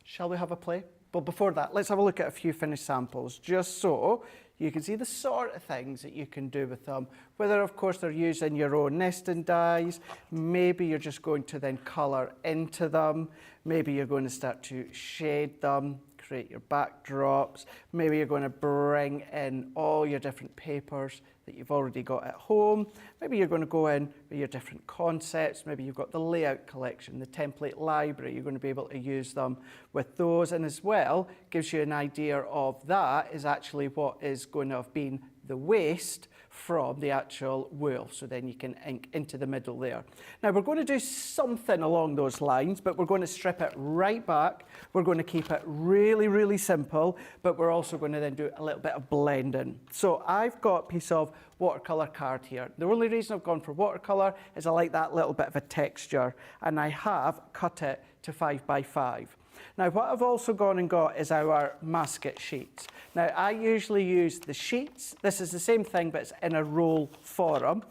Shall we have a play? But before that, let's have a look at a few finished samples, just so you can see the sort of things that you can do with them. Whether, of course, they're using your own nesting dies, maybe you're just going to then colour into them, maybe you're going to start to shade them, create your backdrops, maybe you're going to bring in all your different papers that you've already got at home, maybe you're going to go in with your different concepts, maybe you've got the layout collection, the template library, you're going to be able to use them with those, and as well gives you an idea of that is actually what is going to have been the waste from the actual wool, so then you can ink into the middle there. Now we're going to do something along those lines, but we're going to strip it right back. We're going to keep it really, really simple, but we're also going to then do a little bit of blending. So I've got a piece of watercolour card here. The only reason I've gone for watercolour is I like that little bit of a texture, and I have cut it to 5 by 5. Now, what I've also gone and got is our mascot sheets. Now, I usually use the sheets. This is the same thing, but it's in a roll form.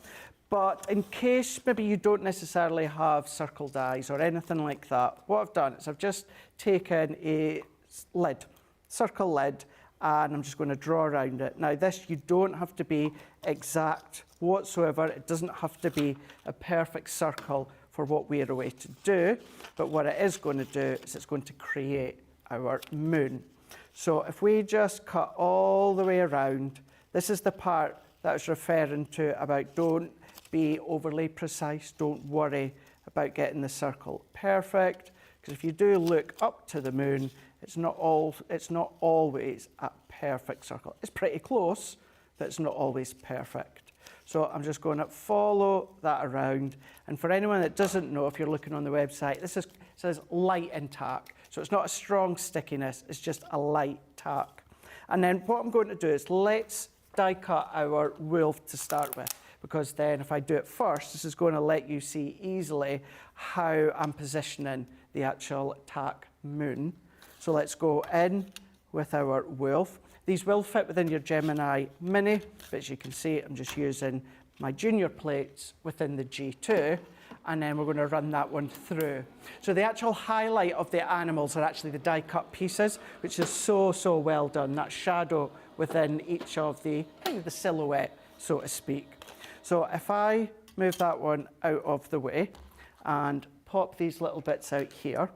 But in case maybe you don't necessarily have circle dies or anything like that, what I've done is I've just taken a lid, circle lid, and I'm just going to draw around it. Now, this, you don't have to be exact whatsoever. It doesn't have to be a perfect circle for what we're away to do, but what it is going to do is it's going to create our moon. So if we just cut all the way around, this is the part that I was referring to about don't be overly precise, don't worry about getting the circle perfect, because if you do look up to the moon, it's not always a perfect circle. It's pretty close, but it's not always perfect. So I'm just going to follow that around. And for anyone that doesn't know, if you're looking on the website, this says light and tack. So it's not a strong stickiness, it's just a light tack. And then what I'm going to do is let's die cut our wolf to start with, because then if I do it first, this is going to let you see easily how I'm positioning the actual tack moon. So let's go in with our wolf. These will fit within your Gemini Mini, but as you can see, I'm just using my junior plates within the G2, and then we're going to run that one through. So the actual highlight of the animals are actually the die cut pieces, which is so, so well done. That shadow within each of the silhouette, so to speak. So if I move that one out of the way and pop these little bits out here,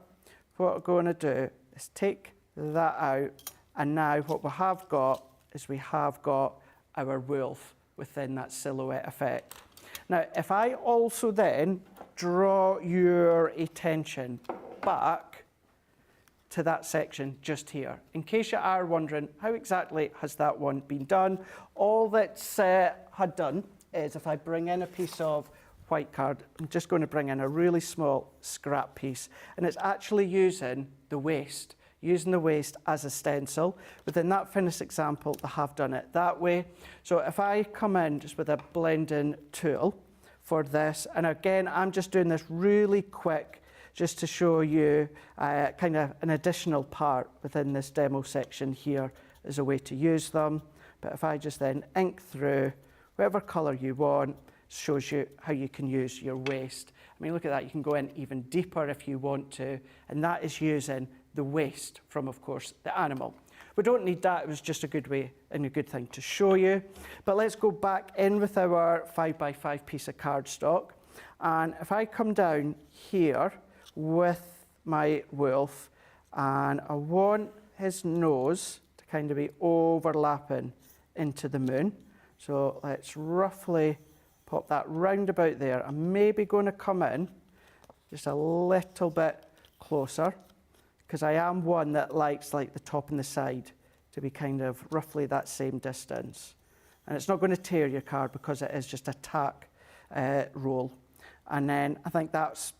what we're going to do is take that out. And now what we have got is we have got our wolf within that silhouette effect. Now, if I also then draw your attention back to that section just here, in case you are wondering how exactly has that one been done, all that's had done is if I bring in a piece of white card, I'm just going to bring in a really small scrap piece, and it's actually using the waste as a stencil. Within that finished example, I have done it that way. So if I come in just with a blending tool for this, and again, I'm just doing this really quick just to show you kind of an additional part within this demo section here as a way to use them. But if I just then ink through whatever colour you want, shows you how you can use your waste. I mean, look at that, you can go in even deeper if you want to, and that is using the waste from, of course, the animal. We don't need that, it was just a good way and a good thing to show you. But let's go back in with our 5x5 piece of cardstock. And if I come down here with my wolf, and I want his nose to kind of be overlapping into the moon. So let's roughly pop that round about there. I'm maybe going to come in just a little bit closer, because I am one that likes like the top and the side to be kind of roughly that same distance. And it's not going to tear your card because it is just a tack roll. And then I think that's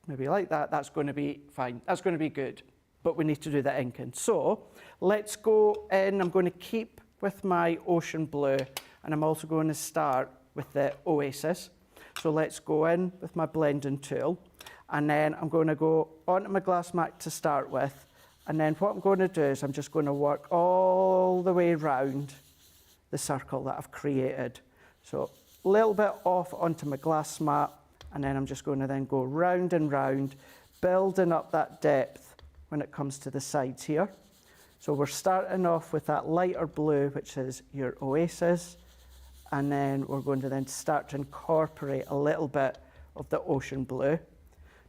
maybe like that, that's going to be fine. That's going to be good, but we need to do the inking. So let's go in, I'm going to keep with my ocean blue, and I'm also going to start with the Oasis. So let's go in with my blending tool, and then I'm going to go onto my glass mat to start with, and then what I'm going to do is I'm just going to work all the way around the circle that I've created. So a little bit off onto my glass mat, and then I'm just going to then go round and round, building up that depth when it comes to the sides here. So we're starting off with that lighter blue, which is your Oasis, and then we're going to then start to incorporate a little bit of the ocean blue.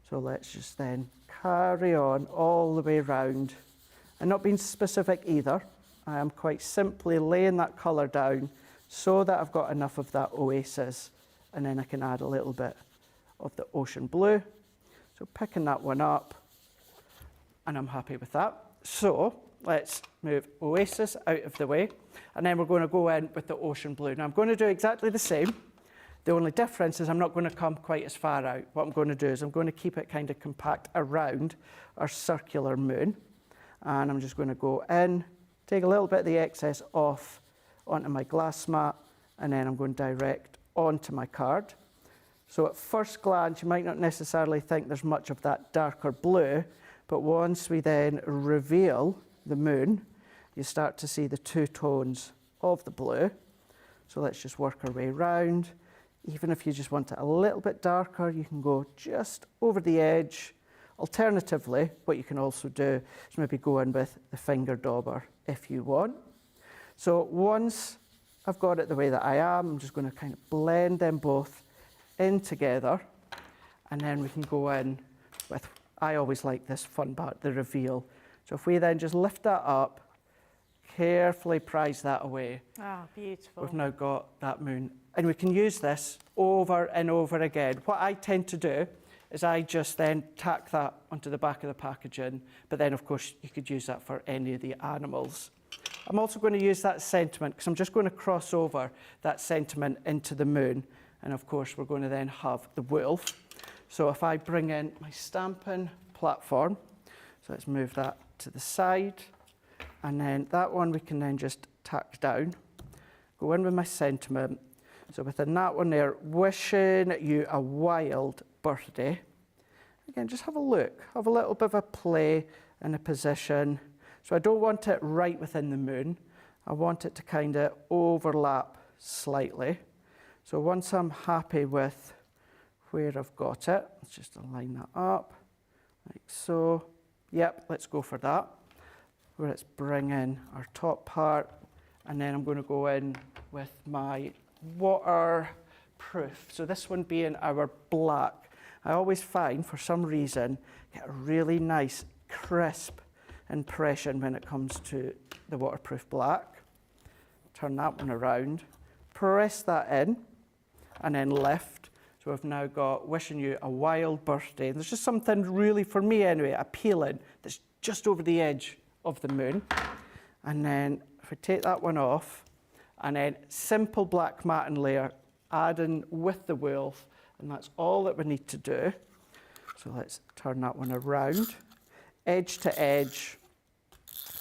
So let's just then carry on all the way around, and not being specific either. I am quite simply laying that colour down so that I've got enough of that Oasis, and then I can add a little bit of the ocean blue. So picking that one up, and I'm happy with that. So let's move Oasis out of the way, and then we're going to go in with the ocean blue. Now I'm going to do exactly the same. The only difference is I'm not going to come quite as far out. What I'm going to do is I'm going to keep it kind of compact around our circular moon, and I'm just going to go in, take a little bit of the excess off onto my glass mat, and then I'm going direct onto my card. So at first glance you might not necessarily think there's much of that darker blue, but once we then reveal the moon, you start to see the two tones of the blue. So let's just work our way around. Even if you just want it a little bit darker, you can go just over the edge. Alternatively, what you can also do is maybe go in with the finger dauber if you want. So once I've got it the way that I am, I'm just going to kind of blend them both in together, and then we can go in with, I always like this fun part, the reveal. So if we then just lift that up, carefully prise that away. Oh, beautiful. We've now got that moon. And we can use this over and over again. What I tend to do is I just then tack that onto the back of the packaging, but then of course you could use that for any of the animals. I'm also going to use that sentiment because I'm just going to cross over that sentiment into the moon. And of course we're going to then have the wolf. So if I bring in my stamping platform, so let's move that to the side, and then that one we can then just tack down, go in with my sentiment. So within that one there, wishing you a wild birthday. Again, just have a look, have a little bit of a play and a position. So I don't want it right within the moon. I want it to kind of overlap slightly. So once I'm happy with where I've got it, let's just align that up, like so. Yep, let's go for that. Let's bring in our top part, and then I'm going to go in with my waterproof. So this one being our black. I always find, for some reason, get a really nice, crisp impression when it comes to the waterproof black. Turn that one around, press that in, and then lift. So we've now got wishing you a wild birthday. There's just something really, for me anyway, appealing that's just over the edge of the moon. And then if we take that one off, and then simple black matte layer, adding with the wolf, and that's all that we need to do. So let's turn that one around, edge to edge.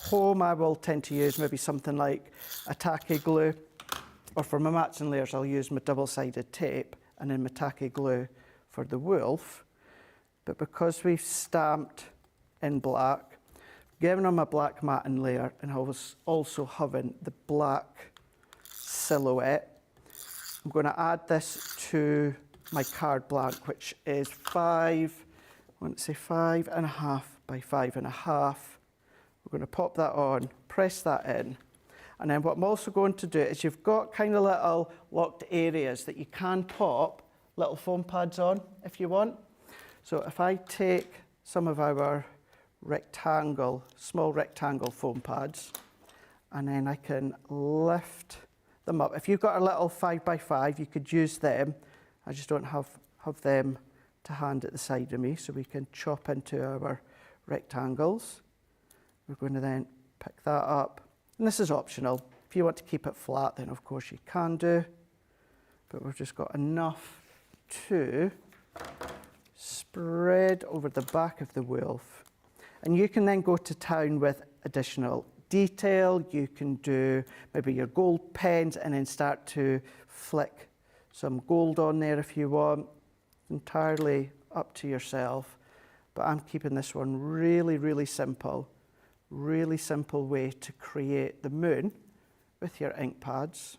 Home I will tend to use maybe something like a tacky glue, or for my mats and layers I'll use my double-sided tape, and then my tacky glue for the wolf. But because we've stamped in black, giving them a black matting layer, and I was also having the black silhouette, I'm going to add this to my card blank, which is 5.5 by 5.5. We're going to pop that on, press that in. And then what I'm also going to do is you've got kind of little locked areas that you can pop little foam pads on if you want. So if I take some of our small rectangle foam pads, and then I can lift them up. If you've got a little 5x5, you could use them. I just don't have them to hand at the side of me, so we can chop into our rectangles. We're going to then pick that up. And this is optional. If you want to keep it flat, then of course you can do. But we've just got enough to spread over the back of the wolf. And you can then go to town with additional detail. You can do maybe your gold pens and then start to flick some gold on there if you want. Entirely up to yourself. But I'm keeping this one really, really simple. Really simple way to create the moon with your ink pads.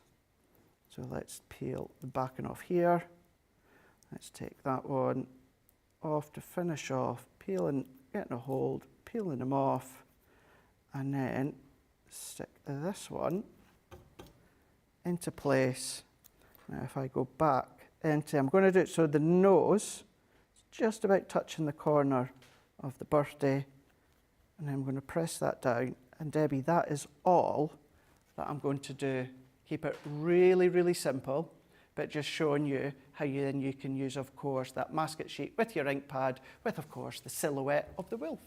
So let's peel the backing off here. Let's take that one off to finish off, peeling, getting a hold, peeling them off, and then stick this one into place. Now if I go back into, I'm going to do it so the nose is just about touching the corner of the birthday. And then I'm going to press that down. And Debbie, that is all that I'm going to do. Keep it really, really simple, but just showing you how you can use, of course, that mascot sheet with your ink pad, with, of course, the silhouette of the wolf.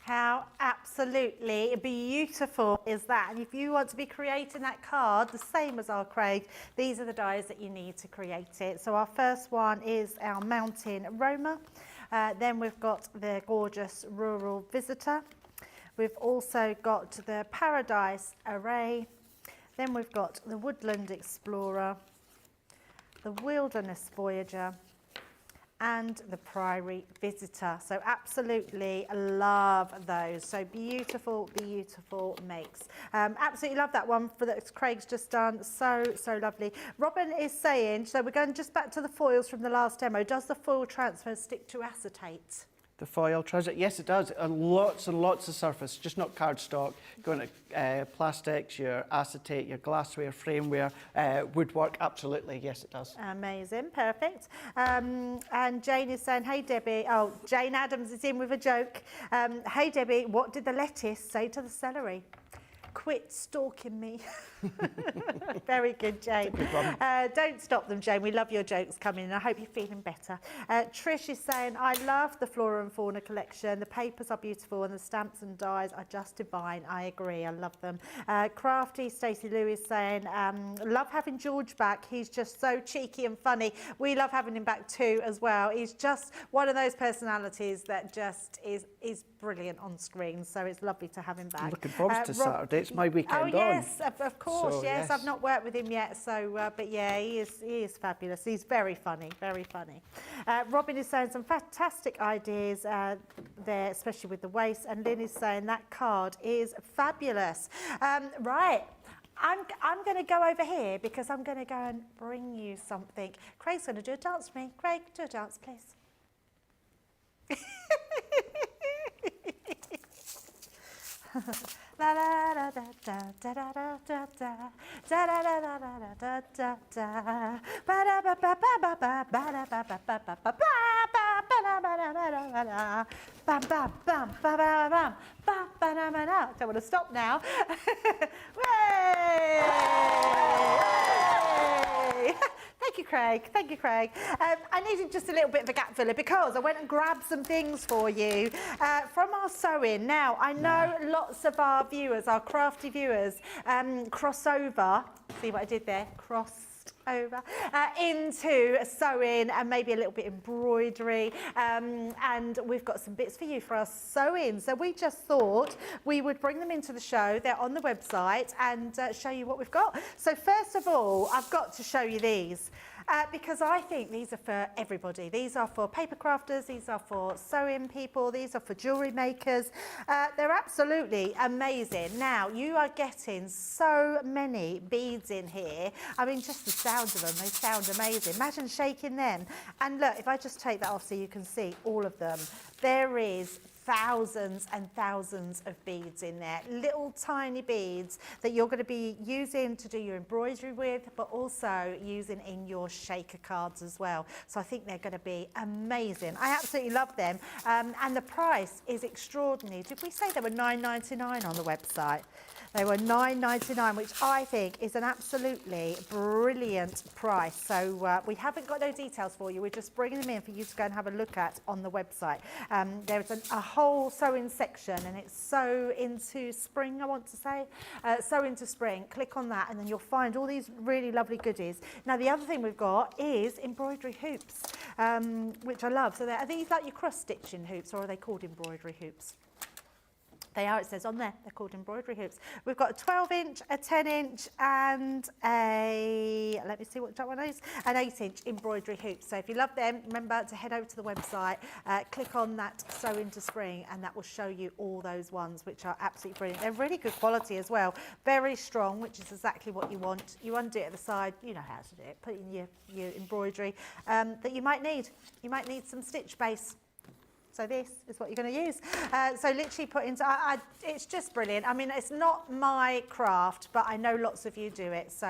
How absolutely beautiful is that? And if you want to be creating that card, the same as our Craig, these are the dies that you need to create it. So our first one is our Mountain Roma. Then we've got the gorgeous Rural Visitor. We've also got the Paradise Array. Then we've got the Woodland Explorer, the Wilderness Voyager, and the Prairie Visitor. So absolutely love those. So beautiful, beautiful makes. Absolutely love that one that Craig's just done. So, so lovely. Robin is saying, so we're going just back to the foils from the last demo. Does the foil transfer stick to acetate? The foil transfer, yes it does. Lots and lots of surface, just not cardstock. Going to plastics, your acetate, your glassware, frameware, woodwork, absolutely, yes it does. Amazing, perfect. And Jane is saying, hey Debbie, oh, Jane Adams is in with a joke. Hey Debbie, what did the lettuce say to the celery? Quit stalking me. Very good, Jane. Good one. Don't stop them, Jane. We love your jokes coming in. I hope you're feeling better. Trish is saying, I love the Flora and Fauna collection. The papers are beautiful and the stamps and dies are just divine. I agree. I love them. Crafty Stacey Lewis saying, love having George back. He's just so cheeky and funny. We love having him back too as well. He's just one of those personalities that just is brilliant on screen. So it's lovely to have him back. I'm looking forward to Saturday. It's my weekend on. Oh yes, of course, So, yes. I've not worked with him yet, so but yeah, he is fabulous. He's very funny, very funny. Robin is saying some fantastic ideas there, especially with the waist, and Lynn is saying that card is fabulous. Right. I'm going to go over here because I'm going to go and bring you something. Craig's going to do a dance for me. Craig, do a dance, please. La la da da da da da da da da da da da da da da ba da ba ba ba ba ba da ba ba ba ba ba ba ba ba da ba da ba da bam bam bam ba ba bam bam ba da ba da. Don't want to stop now. Thank you, Craig. Thank you, Craig. I needed just a little bit of a gap filler because I went and grabbed some things for you from our sewing. Now, I know lots of our viewers, our crafty viewers, cross over. See what I did there? Crossed over into sewing and maybe a little bit embroidery. And we've got some bits for you for our sewing. So we just thought we would bring them into the show. They're on the website and show you what we've got. So first of all, I've got to show you these. Because I think these are for everybody. These are for paper crafters, these are for sewing people, these are for jewellery makers. They're absolutely amazing. Now, you are getting so many beads in here. I mean, just the sound of them, they sound amazing. Imagine shaking them. And look, if I just take that off so you can see all of them, there is thousands and thousands of beads in there, little tiny beads that you're going to be using to do your embroidery with, but also using in your shaker cards as well. So I think they're going to be amazing. I absolutely love them, and the price is extraordinary. Did we say they were $9.99 on the website? They were $9.99, which I think is an absolutely brilliant price. So we haven't got no details for you. We're just bringing them in for you to go and have a look at on the website. There's a whole sewing section, and it's Sew Into Spring, I want to say. Sew Into Spring. Click on that, and then you'll find all these really lovely goodies. Now, the other thing we've got is embroidery hoops, which I love. So are these like your cross-stitching hoops, or are they called embroidery hoops? They are, it says on there, they're called embroidery hoops. We've got a 12-inch, a 10-inch and a, let me see what that one is, an 8-inch embroidery hoop. So if you love them, remember to head over to the website, click on that Sew Into Spring, and that will show you all those ones, which are absolutely brilliant. They're really good quality as well, very strong, which is exactly what you want. You undo it at the side, you know how to do it, put in your embroidery that you might need. You might need some stitch base. So this is what you're going to use. So literally put into, it's just brilliant. I mean, it's not my craft, but I know lots of you do it. So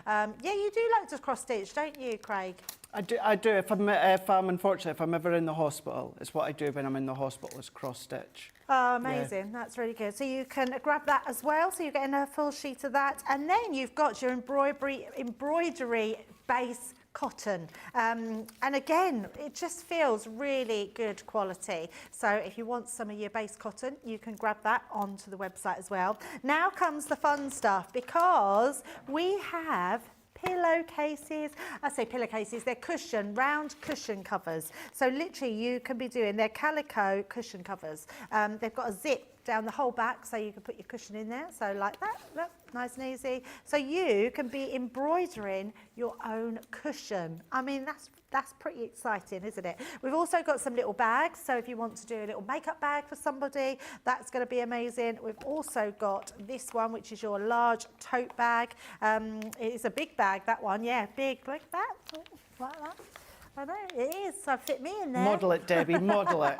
yeah, you do like to cross stitch, don't you, Craig? I do. If I'm unfortunately, if I'm ever in the hospital, it's what I do when I'm in the hospital, is cross stitch. Oh, amazing. Yeah. That's really good. So you can grab that as well. So you're getting a full sheet of that. And then you've got your embroidery base cotton, and again, it just feels really good quality. So if you want some of your base cotton, you can grab that onto the website as well. Now comes the fun stuff, because we have pillowcases. I say pillowcases, they're round cushion covers. So literally you can be doing, they're calico cushion covers. They've got a zip down the whole back, so you can put your cushion in there, so like that, look, nice and easy. So you can be embroidering your own cushion. I mean, that's pretty exciting, isn't it? We've also got some little bags, so if you want to do a little makeup bag for somebody, that's going to be amazing. We've also got this one, which is your large tote bag. It is a big bag, that one, yeah, big, like that, like that. I know, it is, so fit me in there. Model it, Debbie, model it.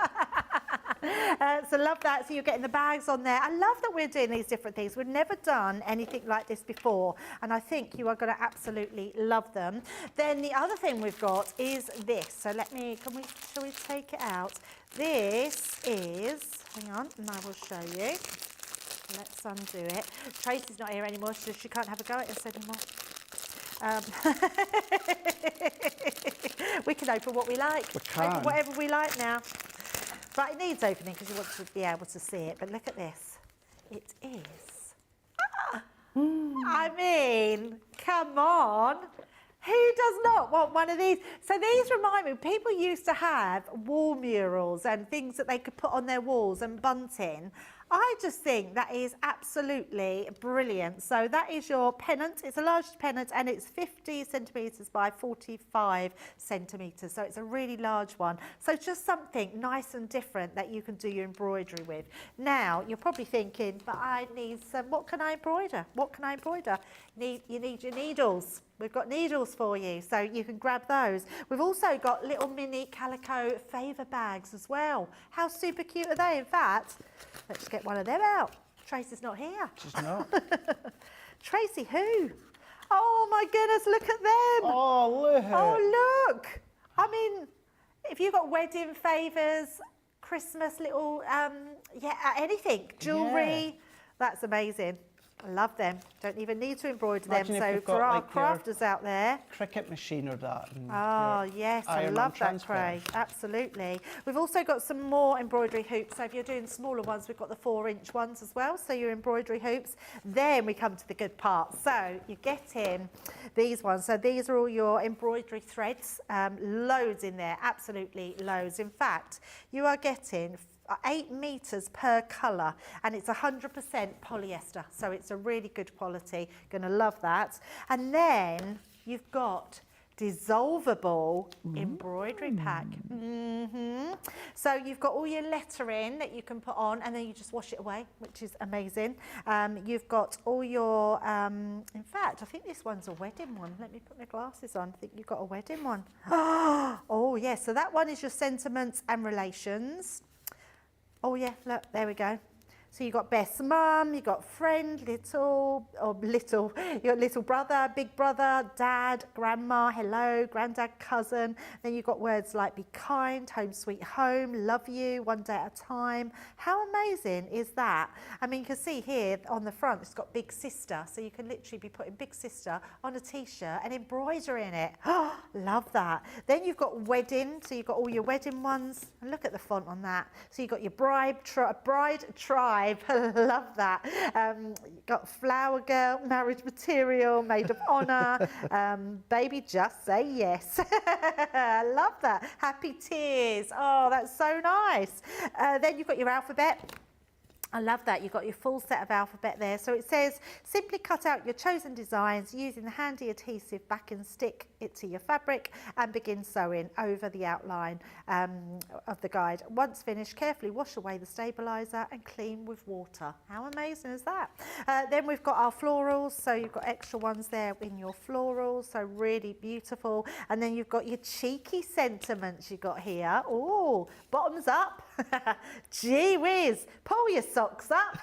So love that. So you're getting the bags on there. I love that we're doing these different things. We've never done anything like this before, and I think you are going to absolutely love them. Then the other thing we've got is this. So shall we take it out? This is, hang on, and I will show you. Let's undo it. Tracy's not here anymore, so she can't have a go at us anymore. We can open what we like. We can. Open whatever we like now. But it needs opening because you want to be able to see it. But look at this. It is. I mean, come on. Who does not want one of these? So these remind me, people used to have wall murals and things that they could put on their walls and bunting. I just think that is absolutely brilliant. So that is your pennant. It's a large pennant, and it's 50 centimetres by 45 centimetres. So it's a really large one. So just something nice and different that you can do your embroidery with. Now, you're probably thinking, but I need some, what can I embroider? What can I embroider? You need your needles. We've got needles for you, so you can grab those. We've also got little mini calico favour bags as well. How super cute are they? In fact, let's get one of them out. Tracy's not here. She's not. Tracy who? Oh my goodness, look at them. Oh, look. Oh, look. I mean, if you've got wedding favours, Christmas little, yeah, anything, jewellery, yeah. That's amazing. I love them. Don't even need to embroider them. So for our crafters out there. Cricket machine or that. Oh, yes. I love that, Craig. Absolutely. We've also got some more embroidery hoops. So if you're doing smaller ones, we've got the 4-inch ones as well. So your embroidery hoops. Then we come to the good part. So you get in these ones. So these are all your embroidery threads. Loads in there. Absolutely loads. In fact, you are getting 8 meters per colour, and it's 100% polyester, so it's a really good quality. Gonna love that. And then you've got dissolvable embroidery pack. So you've got all your lettering that you can put on, and then you just wash it away, which is amazing. You've got all your, in fact, I think this one's a wedding one. Let me put my glasses on. I think you've got a wedding one. Oh, yes. So that one is your sentiments and relations. Oh, yeah. Look, there we go. So you've got best mum, you've got friend, you got little brother, big brother, dad, grandma, hello, granddad, cousin. Then you've got words like be kind, home sweet home, love you, one day at a time. How amazing is that? I mean, you can see here on the front, it's got big sister. So you can literally be putting big sister on a t-shirt and embroidering it. Oh, love that. Then you've got wedding. So you've got all your wedding ones. And look at the font on that. So you've got your bride tribe. Love that. You've got flower girl, marriage material, maid of honour, baby just say yes. I love that. Happy tears. Oh, that's so nice. Then you've got your alphabet. I love that. You've got your full set of alphabet there. So it says, simply cut out your chosen designs using the handy adhesive back and stick it to your fabric and begin sewing over the outline of the guide. Once finished, carefully wash away the stabiliser and clean with water. How amazing is that? Then we've got our florals. So you've got extra ones there in your florals. So really beautiful. And then you've got your cheeky sentiments you've got here. Oh, bottoms up. Gee whiz. Pull your socks up.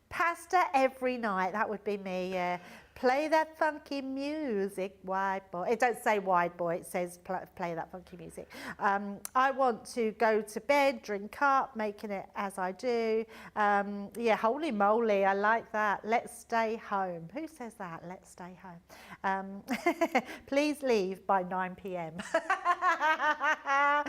Pasta every night. That would be me, yeah. Play that funky music, wide boy. It don't say wide boy, it says play that funky music. I want to go to bed, drink up, making it as I do. Yeah, holy moly, I like that. Let's stay home. Who says that? Let's stay home. Please leave by 9 p.m. I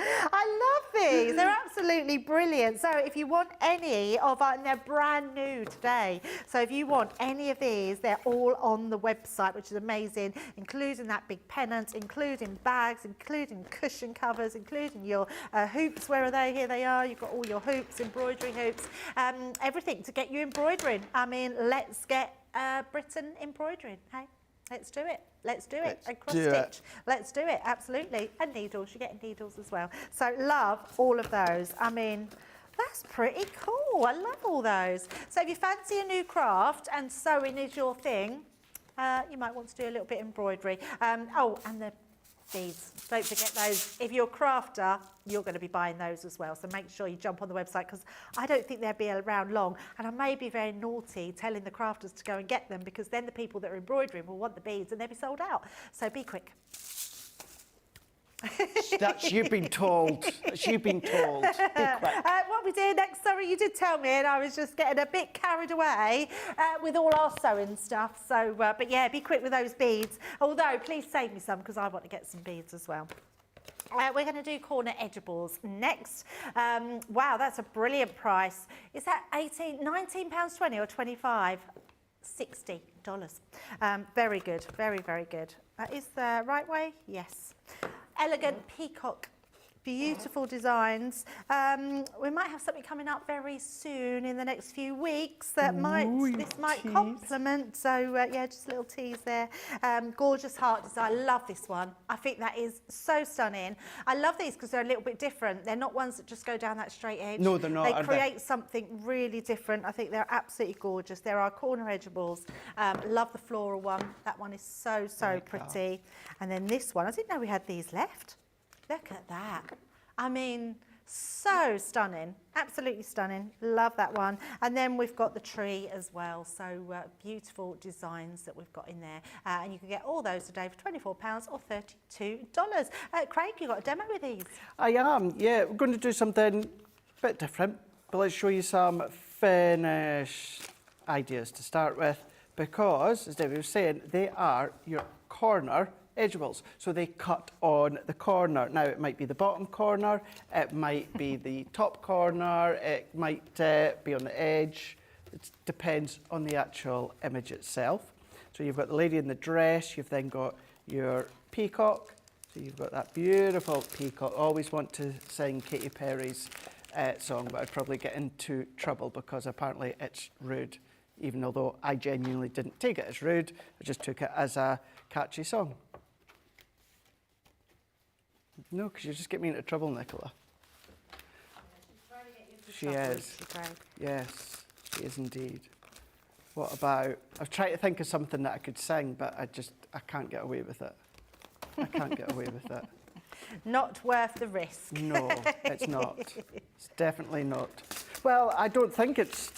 love these. They're absolutely brilliant. So if you want any of our, and they're brand new today. So if you want any of these, they're all on the website, which is amazing, including that big pennant, including bags, including cushion covers, including your hoops. Where are they? Here they are. You've got all your hoops, embroidery hoops, everything to get you embroidering. I mean, let's get Britain embroidering. Hey, let's do it. Let's do it. And cross stitch. Let's do it. Absolutely. And needles. You're getting needles as well. So love all of those. I mean, that's pretty cool. I love all those. So if you fancy a new craft and sewing is your thing, you might want to do a little bit of embroidery. Oh, and the beads. Don't forget those. If you're a crafter, you're going to be buying those as well. So make sure you jump on the website, because I don't think they'll be around long. And I may be very naughty telling the crafters to go and get them, because then the people that are embroidering will want the beads and they'll be sold out. So be quick. That's you've been told. That's you've been told. Be quick. What we do next, sorry, you did tell me, and I was just getting a bit carried away with all our sewing stuff. So, but yeah, be quick with those beads. Although, please save me some, because I want to get some beads as well. We're going to do corner edgeables next. Wow, that's a brilliant price. Is that £19.20 or 25? $60. Very good, very, very good. Is the right way? Yes. Elegant peacock, beautiful designs. We might have something coming up very soon in the next few weeks that this might complement. So yeah, just a little tease there. Gorgeous heart design. I love this one. I think that is so stunning. I love these because they're a little bit different. They're not ones that just go down that straight edge. No, they're not. They create something really different. I think they're absolutely gorgeous. There are corner edgeables. Love the floral one. That one is so pretty. And then this one, I didn't know we had these left. Look at that. I mean, so stunning. Absolutely stunning. Love that one. And then we've got the tree as well. So beautiful designs that we've got in there. And you can get all those today for £24 or $32. Craig, you got a demo with these? I am, yeah. We're going to do something a bit different. But let's show you some finished ideas to start with. Because, as Debbie was saying, they are your corner edgeables, so they cut on the corner. Now it might be the bottom corner, it might be the top corner, it might be on the edge. It depends on the actual image itself. So you've got the lady in the dress, you've then got your peacock. So you've got that beautiful peacock. Always want to sing Katy Perry's song, but I'd probably get into trouble because apparently it's rude even although I genuinely didn't take it as rude, I just took it as a catchy song. No, because you just get me into trouble, Nicola. She is. Yes, she is indeed. What about, I've tried to think of something that I could sing, but I can't get away with it. I can't get away with it. Not worth the risk. No, it's not. It's definitely not. Well, I don't think it's,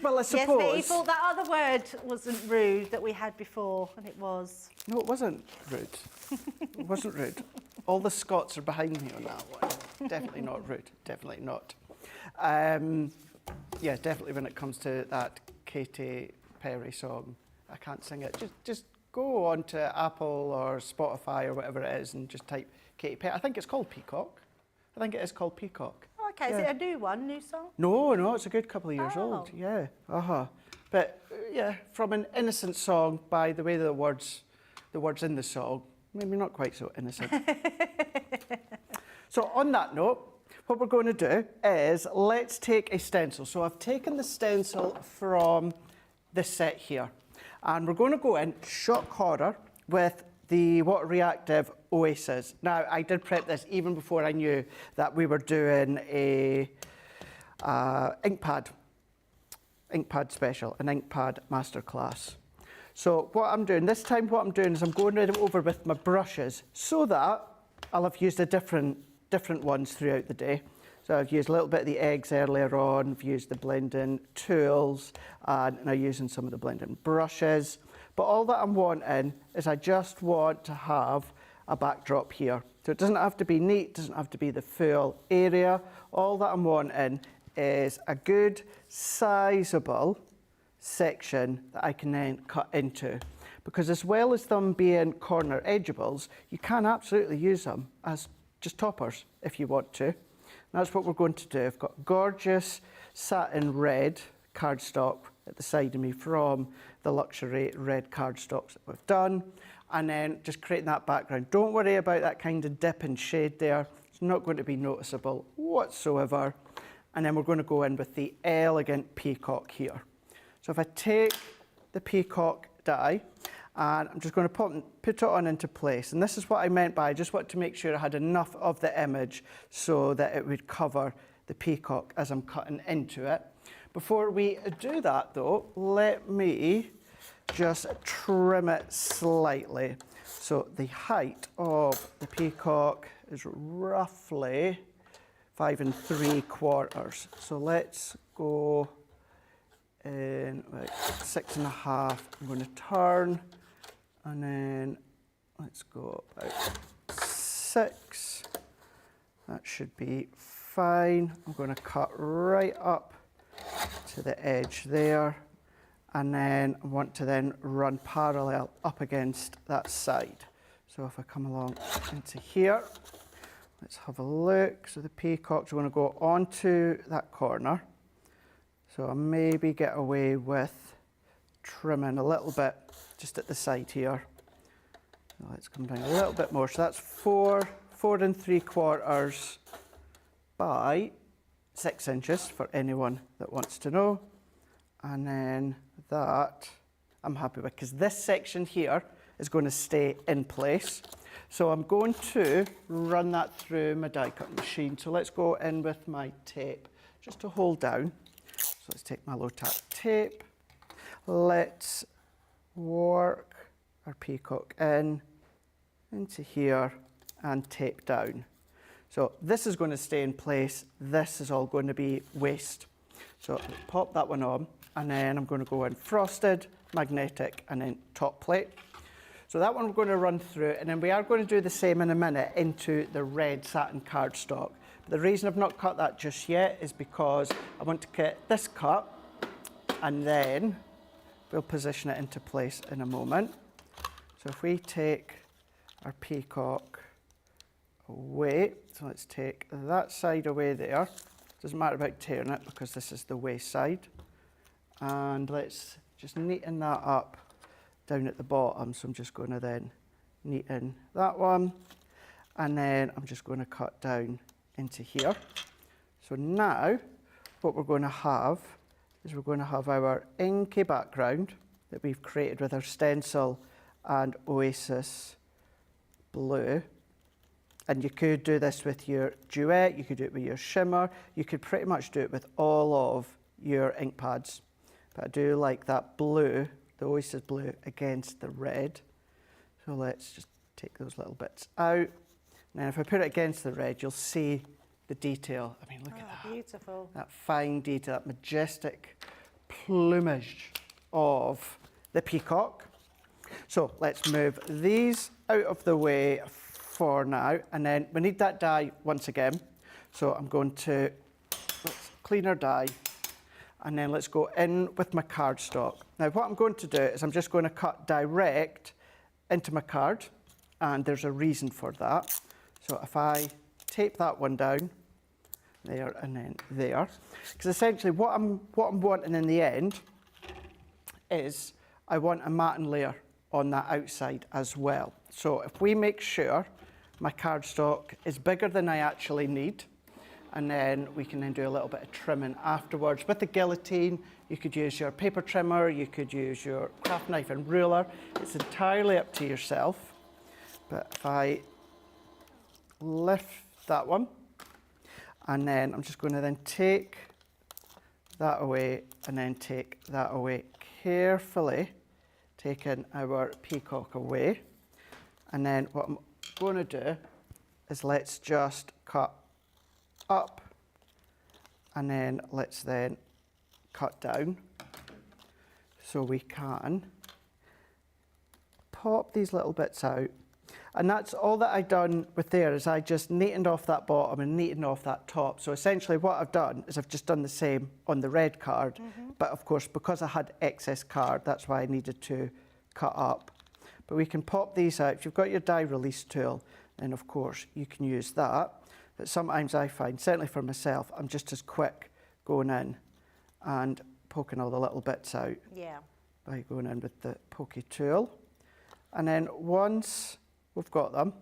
well, I suppose. Yes, but he thought that other word wasn't rude that we had before, and it was. No, it wasn't rude. It wasn't rude. All the Scots are behind me on that one. Definitely not rude. Definitely not. Yeah, definitely when it comes to that Katy Perry song, I can't sing it. Just go on to Apple or Spotify or whatever it is and just type Katy Perry. I think it's called Peacock. I think it is called Peacock. Oh, okay, Yeah. is it a new one, new song? No, it's a good couple of years old. Yeah, But yeah, from an innocent song, by the way the words in the song, maybe not quite so innocent. So on that note, what we're going to do is let's take a stencil. So I've taken the stencil from this set here, and we're going to go in shock horror with the water reactive Oasis. Now, I did prep this even before I knew that we were doing a Inkpad special, an Inkpad masterclass. So what I'm doing this time, is I'm going over with my brushes so that I'll have used a different ones throughout the day. So I've used a little bit of the eggs earlier on, I've used the blending tools, and now using some of the blending brushes. But all that I'm wanting is I just want to have a backdrop here. So it doesn't have to be neat, it doesn't have to be the full area. All that I'm wanting is a good, sizable section that I can then cut into. Because as well as them being corner edgeables, you can absolutely use them as just toppers if you want to. And that's what we're going to do. I've got gorgeous satin red cardstock at the side of me from the luxury red cardstocks that we've done. And then just creating that background. Don't worry about that kind of dip and shade there. It's not going to be noticeable whatsoever. And then we're going to go in with the elegant peacock here. So if I take the peacock die, and I'm just going to put it on into place. And this is what I meant by I just want to make sure I had enough of the image so that it would cover the peacock as I'm cutting into it. Before we do that though, let me just trim it slightly. So the height of the peacock is roughly 5 3/4. So let's go in like 6.5. I'm going to turn, and then let's go about 6. That should be fine. I'm going to cut right up to the edge there, and then I want to then run parallel up against that side. So if I come along into here, let's have a look. So the peacock's going to go onto that corner. So I maybe get away with trimming a little bit just at the side here. So let's come down a little bit more. So that's 4 3/4 by 6 inches for anyone that wants to know. And then that I'm happy with, because this section here is going to stay in place. So I'm going to run that through my die cut machine. So let's go in with my tape just to hold down. So let's take my low tack tape. Let's work our peacock into here and tape down. So this is going to stay in place. This is all going to be waste. So pop that one on, and then I'm going to go in frosted, magnetic, and then top plate. So that one we're going to run through, and then we are going to do the same in a minute into the red satin cardstock. The reason I've not cut that just yet is because I want to get this cut, and then we'll position it into place in a moment. So if we take our peacock away, so let's take that side away there. Doesn't matter about tearing it because this is the waist side. And let's just neaten that up down at the bottom. So I'm just going to then neaten that one. And then I'm just going to cut down into here. So now what we're going to have is we're going to have our inky background that we've created with our stencil and Oasis blue. And you could do this with your Duet, you could do it with your shimmer, you could pretty much do it with all of your ink pads. But I do like that blue, the Oasis blue against the red. So let's just take those little bits out. And then if I put it against the red, you'll see the detail. I mean, look at that. Beautiful. That fine detail, that majestic plumage of the peacock. So let's move these out of the way for now. And then we need that die once again. So I'm going to, let's clean our die. And then let's go in with my cardstock. Now what I'm going to do is I'm just going to cut direct into my card. And there's a reason for that. So if I tape that one down, there and then there. Because essentially what I'm wanting in the end is I want a matte layer on that outside as well. So if we make sure my cardstock is bigger than I actually need, and then we can then do a little bit of trimming afterwards. With the guillotine, you could use your paper trimmer, you could use your craft knife and ruler. It's entirely up to yourself. But if I lift that one, and then I'm just going to then take that away and then take that away carefully, taking our peacock away. And then what I'm going to do is let's just cut up and then let's then cut down so we can pop these little bits out. And that's all that I've done with there is I just neatened off that bottom and neatened off that top. So essentially what I've done is I've just done the same on the red card. But of course, because I had excess card, that's why I needed to cut up. But we can pop these out. If you've got your die release tool, then of course you can use that. But sometimes I find, certainly for myself, I'm just as quick going in and poking all the little bits out. Yeah. By going in with the pokey tool. And then once we've got them,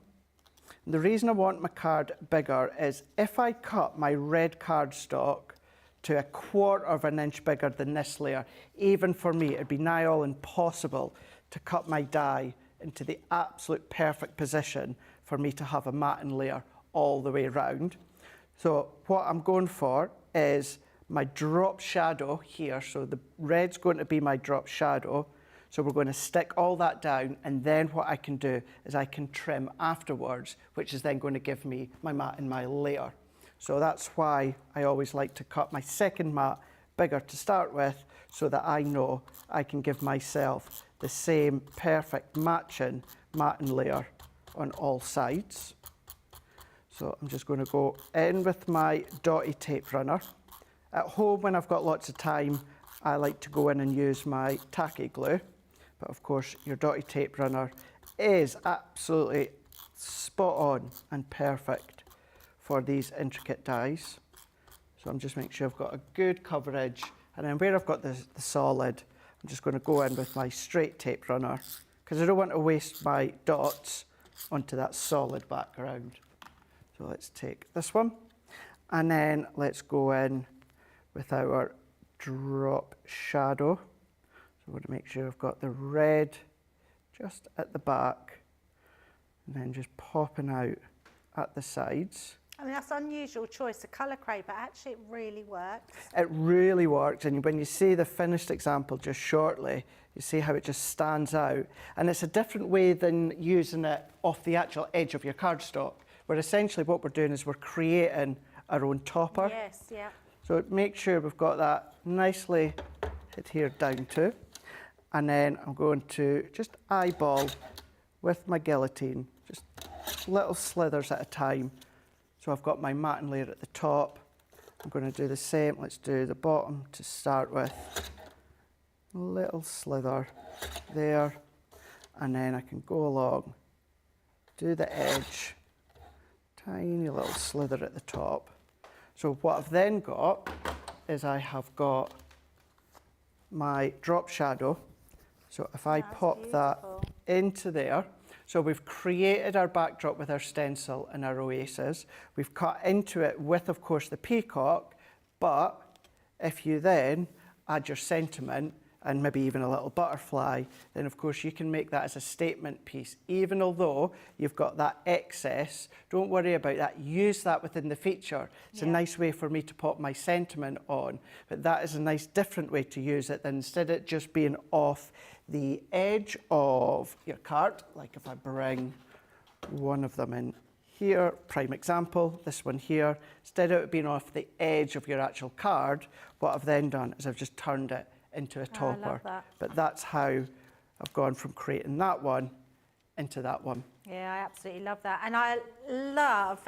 the reason I want my card bigger is if I cut my red cardstock to 1/4 of an inch bigger than this layer, even for me, it'd be nigh all impossible to cut my die into the absolute perfect position for me to have a matte layer all the way around. So what I'm going for is my drop shadow here. So the red's going to be my drop shadow. So we're going to stick all that down, and then what I can do is I can trim afterwards, which is then going to give me my matte and my layer. So that's why I always like to cut my second matte bigger to start with, so that I know I can give myself the same perfect matching matte and layer on all sides. So I'm just going to go in with my dotty tape runner. At home, when I've got lots of time, I like to go in and use my tacky glue. But of course, your dotty tape runner is absolutely spot on and perfect for these intricate dies. So I'm just making sure I've got a good coverage. And then where I've got the solid, I'm just going to go in with my straight tape runner because I don't want to waste my dots onto that solid background. So let's take this one and then let's go in with our drop shadow. So I'm going to make sure I've got the red just at the back and then just popping out at the sides. I mean, that's an unusual choice of colour grade, but actually it really works. It really works, and when you see the finished example just shortly, you see how it just stands out. And it's a different way than using it off the actual edge of your cardstock, where essentially what we're doing is we're creating our own topper. Yes, yeah. So make sure we've got that nicely adhered down to. And then I'm going to just eyeball with my guillotine, just little slithers at a time. So I've got my matte layer at the top. I'm going to do the same. Let's do the bottom to start with. A little slither there. And then I can go along, do the edge, tiny little slither at the top. So what I've then got is I have got my drop shadow. So if I pop that into there, so we've created our backdrop with our stencil and our oasis. We've cut into it with, of course, the peacock, but if you then add your sentiment and maybe even a little butterfly, then of course you can make that as a statement piece. Even although you've got that excess, don't worry about that. Use that within the feature. It's a nice way for me to pop my sentiment on, but that is a nice different way to use it than instead of it just being off the edge of your card. Like if I bring one of them in here, prime example, this one here, instead of it being off the edge of your actual card, what I've then done is I've just turned it into a topper. I love that. But that's how I've gone from creating that one into that one. Yeah, I absolutely love that. And I love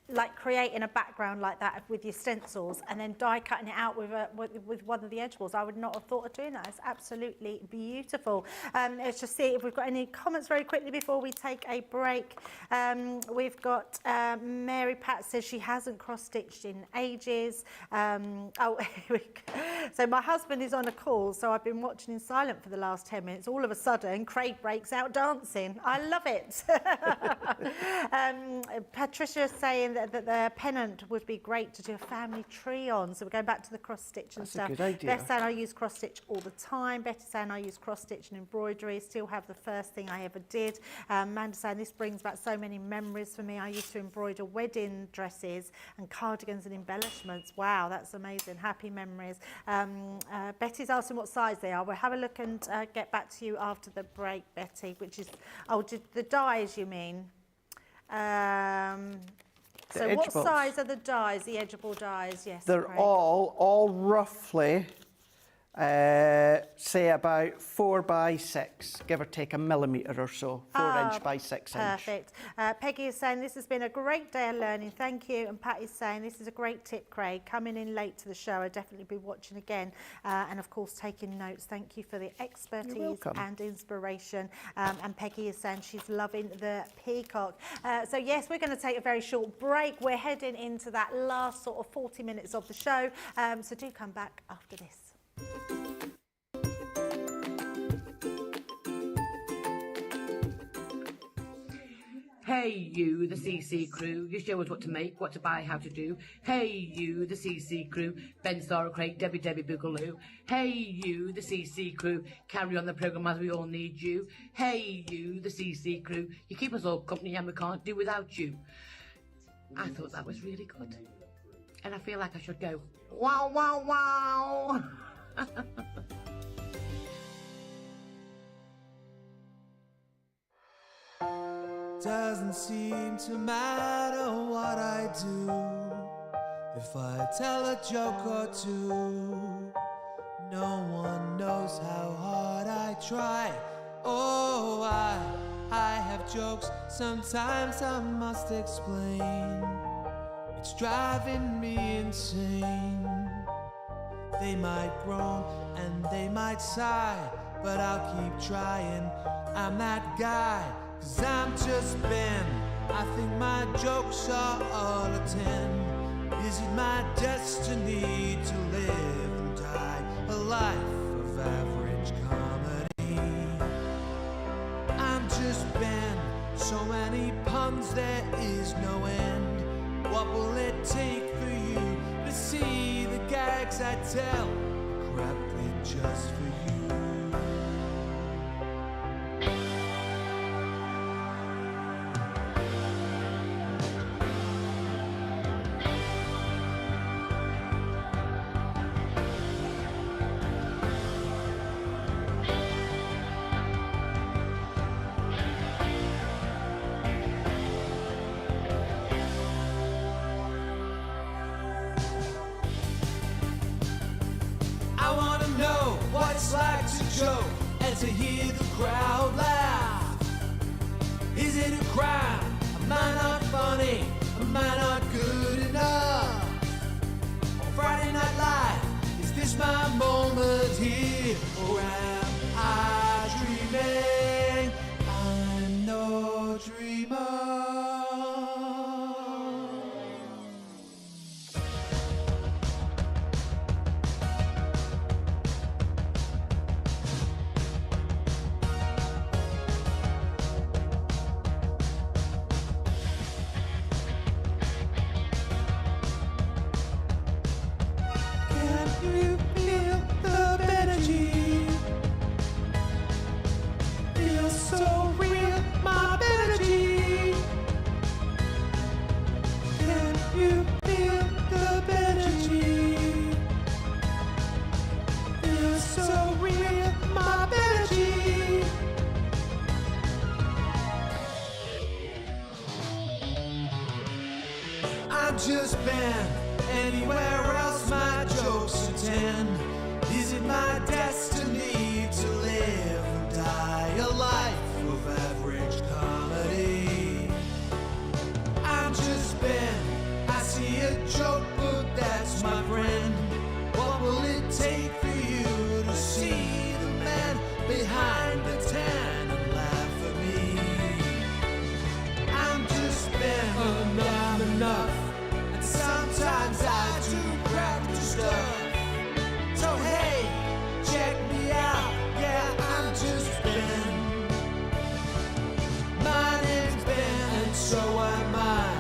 like creating a background like that with your stencils and then die cutting it out with one of the edgeballs. I would not have thought of doing that. It's absolutely beautiful. Let's just see if we've got any comments very quickly before we take a break. We've got Mary Pat says she hasn't cross-stitched in ages. Oh, so my husband is on a call, so I've been watching in silent for the last 10 minutes. All of a sudden, Craig breaks out dancing. I love it. Patricia saying that the pennant would be great to do a family tree on. So we're going back to the cross-stitch and stuff. That's a good idea. Beth saying I use cross-stitch all the time. Betty saying I use cross-stitch and embroidery. Still have the first thing I ever did. Amanda saying this brings back so many memories for me. I used to embroider wedding dresses and cardigans and embellishments. Wow, that's amazing. Happy memories. Betty's asking what size they are. We'll have a look and get back to you after the break, Betty, which is, oh, the dies you mean? So what size are the dies, the edgeable dies? Yes, they're Craig. all roughly, say about 4 by 6, give or take a millimetre or so, 4 inch by 6 inch. Perfect. Peggy is saying this has been a great day of learning, thank you. And Pat is saying this is a great tip, Craig. Coming in late to the show, I'll definitely be watching again. And of course, taking notes. Thank you for the expertise and inspiration. And Peggy is saying she's loving the peacock. So yes, we're going to take a very short break. We're heading into that last sort of 40 minutes of the show. So do come back after this. Hey you, the CC crew, you show us what to make, what to buy, how to do. Hey you, the CC crew, Ben, Sarah, Craig, Debbie, Boogaloo. Hey you, the CC crew, carry on the programme as we all need you. Hey you, the CC crew, you keep us all company and we can't do without you. I thought that was really good. And I feel like I should go, wow, wow, wow. Doesn't seem to matter what I do if I tell a joke or two. No one knows how hard I try. Oh, I have jokes, sometimes I must explain. It's driving me insane. They might groan and they might sigh, but I'll keep trying. I'm that guy, 'cause I'm just Ben. I think my jokes are all a 10. Is it my destiny to live and die a life of average comedy? I'm just Ben, so many puns there is no end. What will it take for you to see the gags I tell? Crap it just for you. Like to joke and to hear the crowd laugh. Is it a crime? Am I not funny? Am I not good enough? On Friday Night Live, is this my moment here? Or am I dreaming? I'm no dreamer. You feel so real, my energy. Can you feel the energy? Feels so real, my energy. I'm just banned. Anywhere else my jokes attend. Is it my destiny to live or die a life of average comedy? I'm just Ben. I see a joke, but that's my friend. What will it take for you to see the man behind the tan and laugh at me? I'm just Ben, and I'm enough. And sometimes I do practice stuff. So hey, check me out, yeah, I'm just Ben. My name's Ben, and so am I.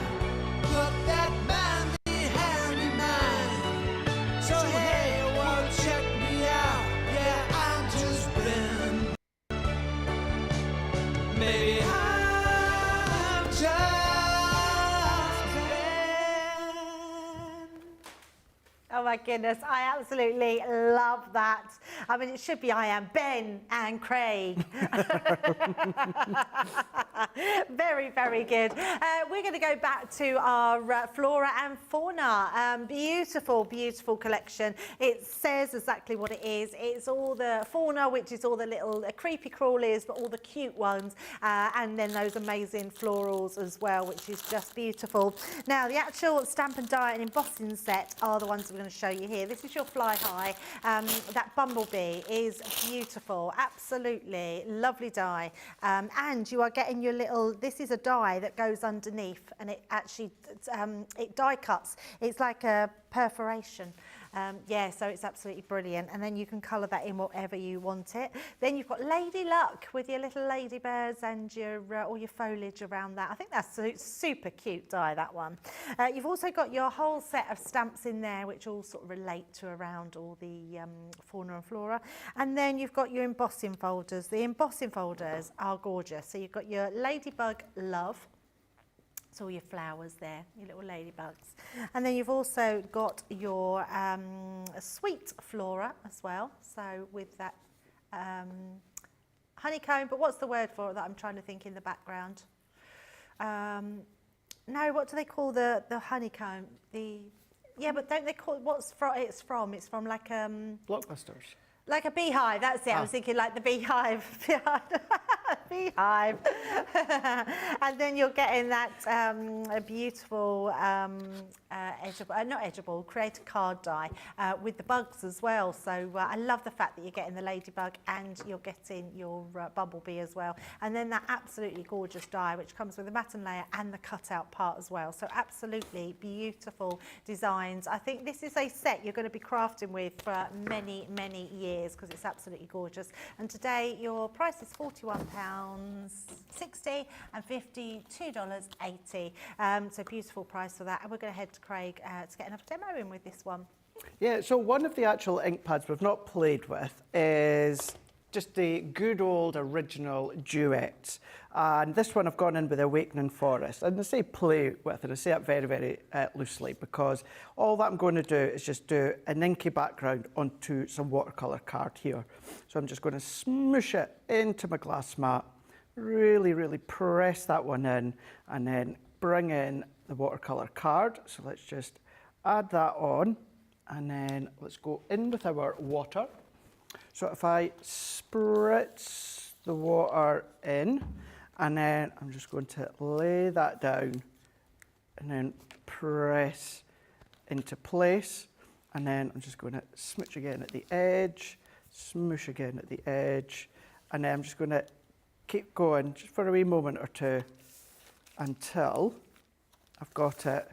Look, that man behind me mine. So hey, well, check me out, yeah, I'm just Ben. Maybe I'm just Oh my goodness, I absolutely love that. I mean, it should be I am Ben and Craig. Very, very good. We're going to go back to our Flora and Fauna. Beautiful, beautiful collection. It says exactly what it is. It's all the fauna, which is all the little creepy crawlies, but all the cute ones. And then those amazing florals as well, which is just beautiful. Now, the actual stamp and die and embossing set are the ones we're going to show you here. This is your fly high. That Bumblebee is beautiful, absolutely lovely die. And you are getting your little, this is a die that goes underneath, and it actually, it die cuts. It's like a perforation. Yeah, so it's absolutely brilliant. And then you can colour that in whatever you want it. Then you've got Lady Luck with your little ladybirds and your all your foliage around that. I think that's a super cute die, that one. You've also got your whole set of stamps in there, which all sort of relate to around all the fauna and flora. And then you've got your embossing folders. The embossing folders are gorgeous. So you've got your Ladybug Love. It's all your flowers there, your little ladybugs. And then you've also got your sweet flora as well. So with that honeycomb, but what's the word for it that I'm trying to think in the background? No, what do they call the honeycomb? Yeah, but don't they call it, it's from like Blockbusters. Like a beehive, that's it. I was thinking like the beehive. Beehive. And then you're getting that beautiful edgeable, not edgeable, creator card die with the bugs as well. So I love the fact that you're getting the ladybug and you're getting your bumblebee as well. And then that absolutely gorgeous die, which comes with the batten layer and the cutout part as well. So absolutely beautiful designs. I think this is a set you're going to be crafting with for many, many years, because it's absolutely gorgeous. And today your price is £41.60 and $52.80. So beautiful price for that. And we're going to head to Craig to get another demo in with this one. Yeah, so one of the actual ink pads we've not played with is just the good old original Duet. And this one I've gone in with Awakening Forest. And I say play with, and I say it very, very loosely, because all that I'm going to do is just do an inky background onto some watercolour card here. So I'm just going to smoosh it into my glass mat, really, really press that one in, and then bring in the watercolour card. So let's just add that on, and then let's go in with our water. So if I spritz the water in, and then I'm just going to lay that down and then press into place. And then I'm just going to smoosh again at the edge, smoosh again at the edge. And then I'm just going to keep going just for a wee moment or two until I've got it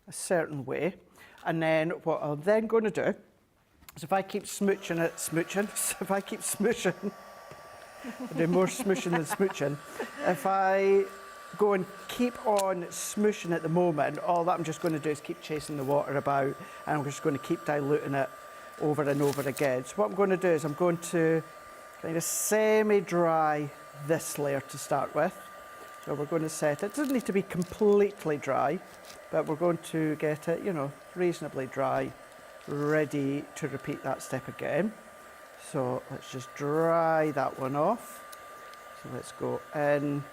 a certain way. And then what I'm then going to do is if I keep smooching it, if I keep smooshing, I do more smooshing than smooching. If I go and keep on smooshing at the moment, all that I'm just going to do is keep chasing the water about, and I'm just going to keep diluting it over and over again. So what I'm going to do is I'm going to kind of semi-dry this layer to start with. So we're going to set it. It doesn't need to be completely dry, but we're going to get it, you know, reasonably dry, ready to repeat that step again. So let's just dry that one off. So let's go in,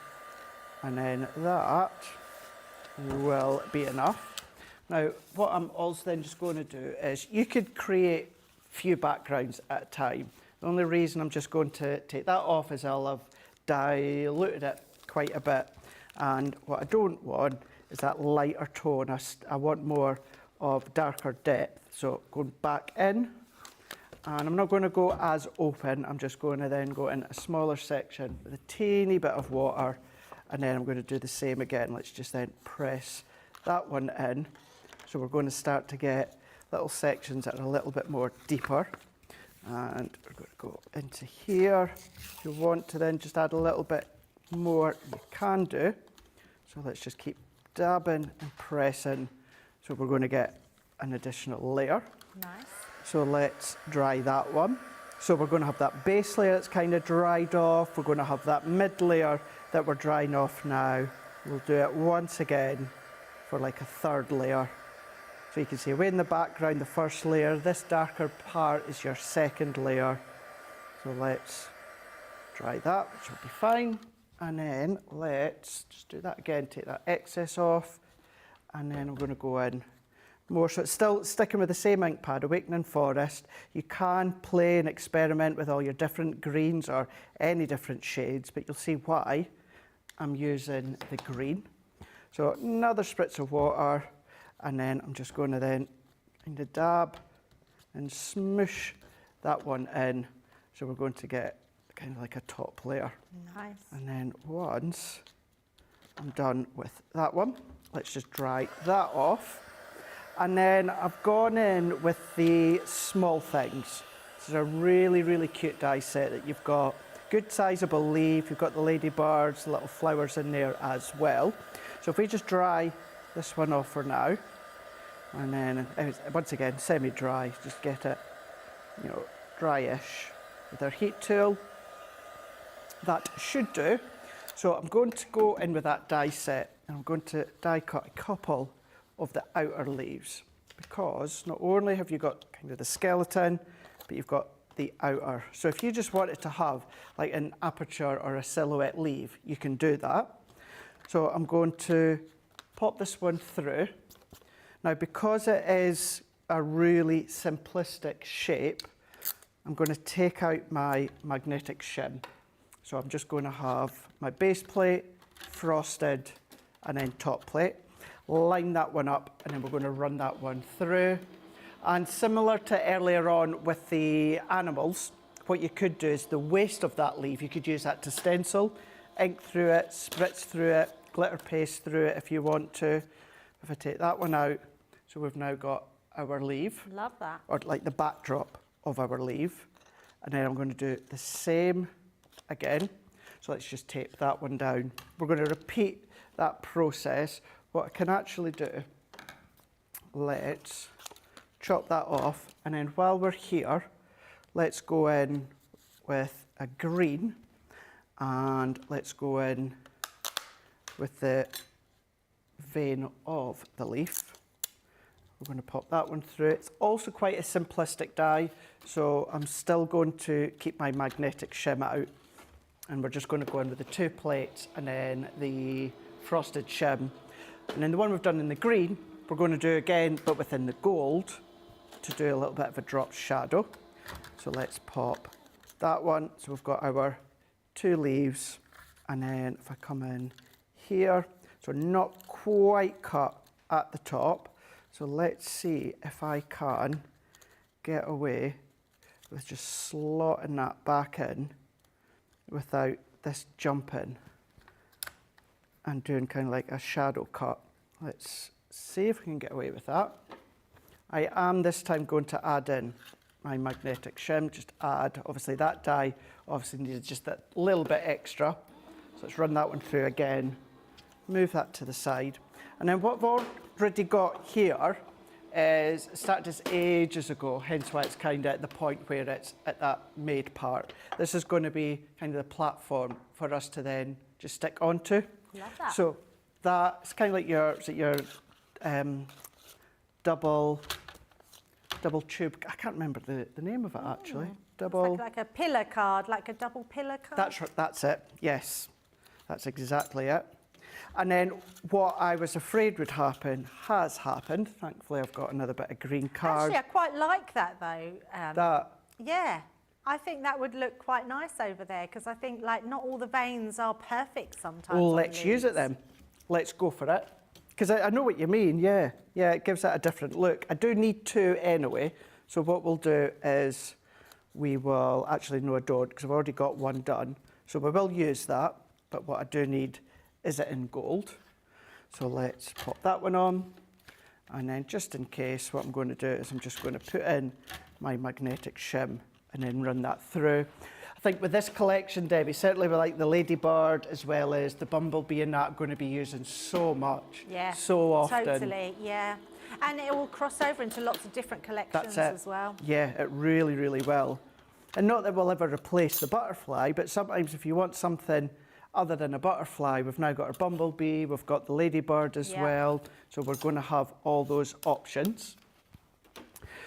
and then that will be enough. Now, what I'm also then just going to do is, you could create a few backgrounds at a time. The only reason I'm just going to take that off is I'll have diluted it quite a bit. And what I don't want is that lighter tone. I want more of darker depth. So going back in, and I'm not going to go as open. I'm just going to then go in a smaller section with a teeny bit of water. And then I'm going to do the same again. Let's just then press that one in. So we're going to start to get little sections that are a little bit more deeper. And we're going to go into here. If you want to then just add a little bit more, you can do. So let's just keep dabbing and pressing. So we're going to get an additional layer. Nice. So let's dry that one. So we're going to have that base layer that's kind of dried off. We're going to have that mid layer that we're drying off now. We'll do it once again for like a third layer. So you can see way in the background, the first layer. This darker part is your second layer. So let's dry that, which will be fine. And then let's just do that again, take that excess off. And then I'm going to go in more. So it's still sticking with the same ink pad, Awakening Forest. You can play and experiment with all your different greens or any different shades, but you'll see why I'm using the green. So another spritz of water, and then I'm just going to then kind of dab and smoosh that one in. So we're going to get kind of like a top layer. Nice. And then once I'm done with that one, let's just dry that off. And then I've gone in with the small things. This is a really, really cute die set that you've got. Good sizable leaf, you've got the ladybirds, the little flowers in there as well. So if we just dry this one off for now, and then once again, semi-dry, just get it, you know, dryish with our heat tool. That should do. So I'm going to go in with that die set, and I'm going to die cut a couple of the outer leaves, because not only have you got kind of the skeleton, but you've got the outer. So if you just wanted to have like an aperture or a silhouette leaf, you can do that. So I'm going to pop this one through. Now, because it is a really simplistic shape, I'm going to take out my magnetic shim. So I'm just going to have my base plate, frosted, and then top plate. Line that one up, and then we're going to run that one through. And similar to earlier on with the animals, what you could do is the waste of that leaf, you could use that to stencil, ink through it, spritz through it, glitter paste through it if you want to. If I take that one out, so we've now got our leaf. Love that. Or like the backdrop of our leaf. And then I'm going to do the same again. So let's just tape that one down. We're going to repeat that process. What I can actually do, let's chop that off, and then while we're here, let's go in with a green, and let's go in with the vein of the leaf. We're going to pop that one through. It's also quite a simplistic die, so I'm still going to keep my magnetic shim out, and we're just going to go in with the two plates and then the frosted shim. And then the one we've done in the green, we're going to do again, but within the gold, to do a little bit of a drop shadow. So let's pop that one. So we've got our two leaves, and then if I come in here, so not quite cut at the top. So let's see if I can get away with just slotting that back in without this jumping and doing kind of like a shadow cut. Let's see if we can get away with that. I am this time going to add in my magnetic shim, just add, obviously that die obviously needed just that little bit extra. So let's run that one through again, move that to the side. And then what I've already got here is started this ages ago, hence why it's kind of at the point where it's at that made part. This is going to be kind of the platform for us to then just stick onto. Love that. So that's kind of like your double tube. I can't remember the name of it actually. Double. It's like a pillar card, like a double pillar card. That's it. Yes, that's exactly it. And then what I was afraid would happen has happened. Thankfully, I've got another bit of green card. Actually, I quite like that though. That. Yeah, I think that would look quite nice over there because I think like not all the veins are perfect sometimes. Well, on let's use it these. then. Let's go for it. Because I know what you mean, yeah. Yeah, it gives that a different look. I do need two anyway. So what we'll do is we will, actually no I don't because I've already got one done. So we will use that, but what I do need is it in gold. So let's pop that one on. And then just in case, what I'm going to do is I'm just going to put in my magnetic shim and then run that through. I think with this collection, Debbie, certainly with like the Ladybird as well as the Bumblebee and that, I'm going to be using so much, Yeah, so often. Totally, yeah. And it will cross over into lots of different collections as well. Yeah, it really, really will. And not that we'll ever replace the butterfly, but sometimes if you want something other than a butterfly, we've now got our Bumblebee, we've got the Ladybird as well. So we're going to have all those options.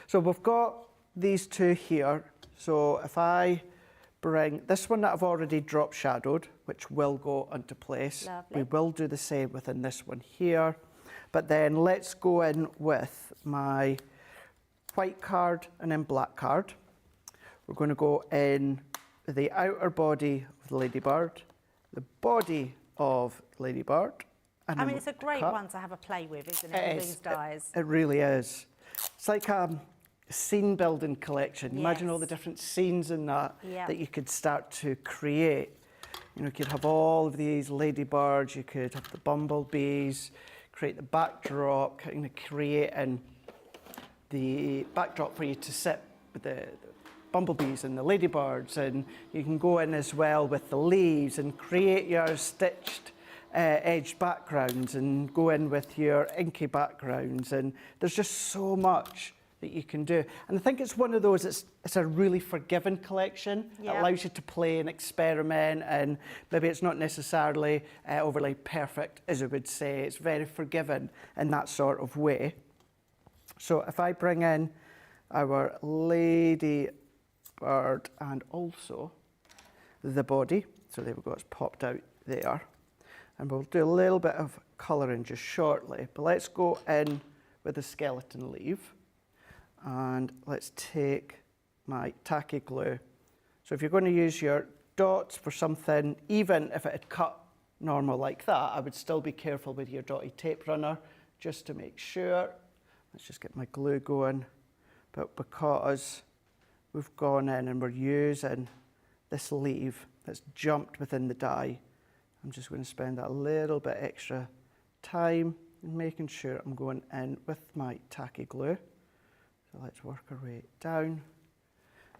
So we've got these two here. So if I bring this one that I've already drop shadowed, which will go into place. Lovely. We will do the same within this one here. But then let's go in with my white card and then black card. We're going to go in the outer body of the Ladybird, the body of Ladybird. And I then mean, it's a great cut. one to have a play with, isn't it, with these dies? It really is. It's like a scene building collection. Imagine all the different scenes in that that you could start to create. You know, you could have all of these Ladybirds, you could have the Bumblebees, create the backdrop, kind of creating the backdrop for you to sit with the Bumblebees and the Ladybirds, and you can go in as well with the leaves and create your stitched edged backgrounds and go in with your inky backgrounds, and there's just so much that you can do. And I think it's one of those, it's a really forgiving collection. It allows you to play and experiment, and maybe it's not necessarily overly perfect, as I would say. It's very forgiving in that sort of way. So if I bring in our Ladybird and also the body, so there we go, it's popped out there. And we'll do a little bit of colouring just shortly, but let's go in with the skeleton leaf. And let's take my tacky glue. So if you're going to use your dots for something, even if it had cut normal like that, I would still be careful with your dotty tape runner just to make sure. Let's just get my glue going. But because we've gone in and we're using this leaf that's jumped within the die, I'm just going to spend a little bit extra time in making sure I'm going in with my tacky glue. So let's work our way down.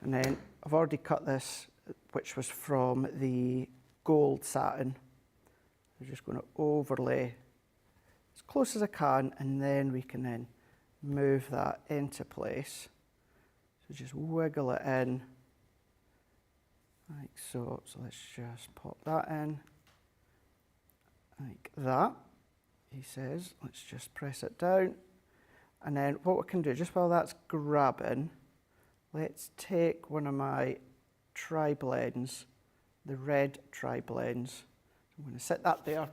And then I've already cut this, which was from the gold satin. I'm just going to overlay as close as I can, and then we can then move that into place. So just wiggle it in, like so. So let's just pop that in, like that. He says, let's just press it down. And then what we can do, just while that's grabbing, let's take one of my tri-blends, the red tri-blends. I'm going to set that there.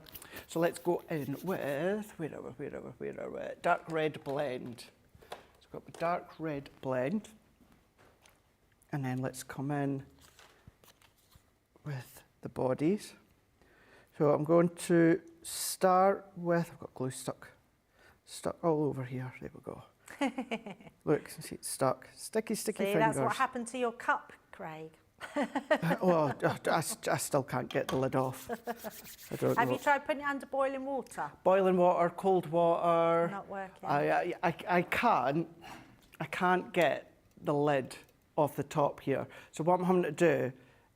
So let's go in with, where are we? Dark red blend. So I've got the dark red blend. And then let's come in with the bodies. So I'm going to start with, I've got glue stuck all over here. There we go. Look, see it's stuck. Sticky fingers. That's what happened to your cup, Craig. Well, I still can't get the lid off. I don't know. Have you tried putting it under boiling water? Boiling water, cold water. Not working. I can't get the lid off the top here. So what I'm having to do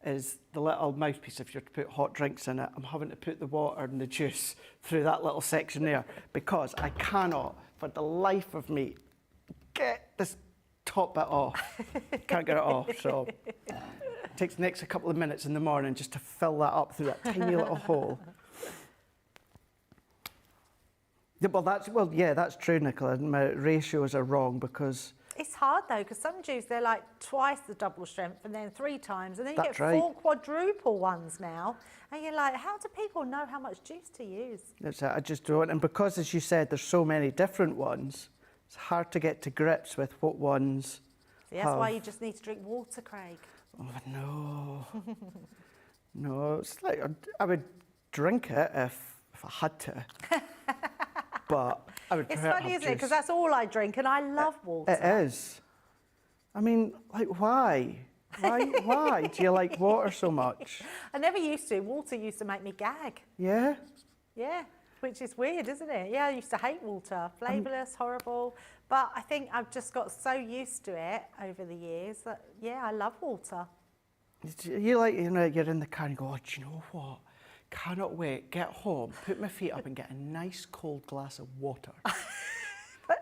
is the little mouthpiece, if you're to put hot drinks in it, I'm having to put the water and the juice through that little section there because I cannot, for the life of me, get this top bit off. Can't get it off, so Takes the next couple of minutes in the morning just to fill that up through that tiny little hole. Yeah, that's true, Nicola. My ratios are wrong because... It's hard though, because some dews, they're like twice the double strength and then 3 times, and then you That's get right. 4 quadruple ones now. And you're like, how do people know how much juice to use? That's it, I just don't. And because, as you said, there's so many different ones, it's hard to get to grips with what ones See, that's why you just need to drink water, Craig. Oh, no. No, it's like, I would drink it if I had to. But I would It's prefer funny, to have isn't it? Because juice. that's all I drink, and I love water. It is. I mean, like, why? Why do you like water so much? I never used to. Water used to make me gag. Yeah? Yeah, which is weird, isn't it? Yeah, I used to hate water. Flavourless, horrible. But I think I've just got so used to it over the years that, yeah, I love water. You like, you know, you're in the car and you go, oh, do you know what? Cannot wait, get home, put my feet up and get a nice cold glass of water.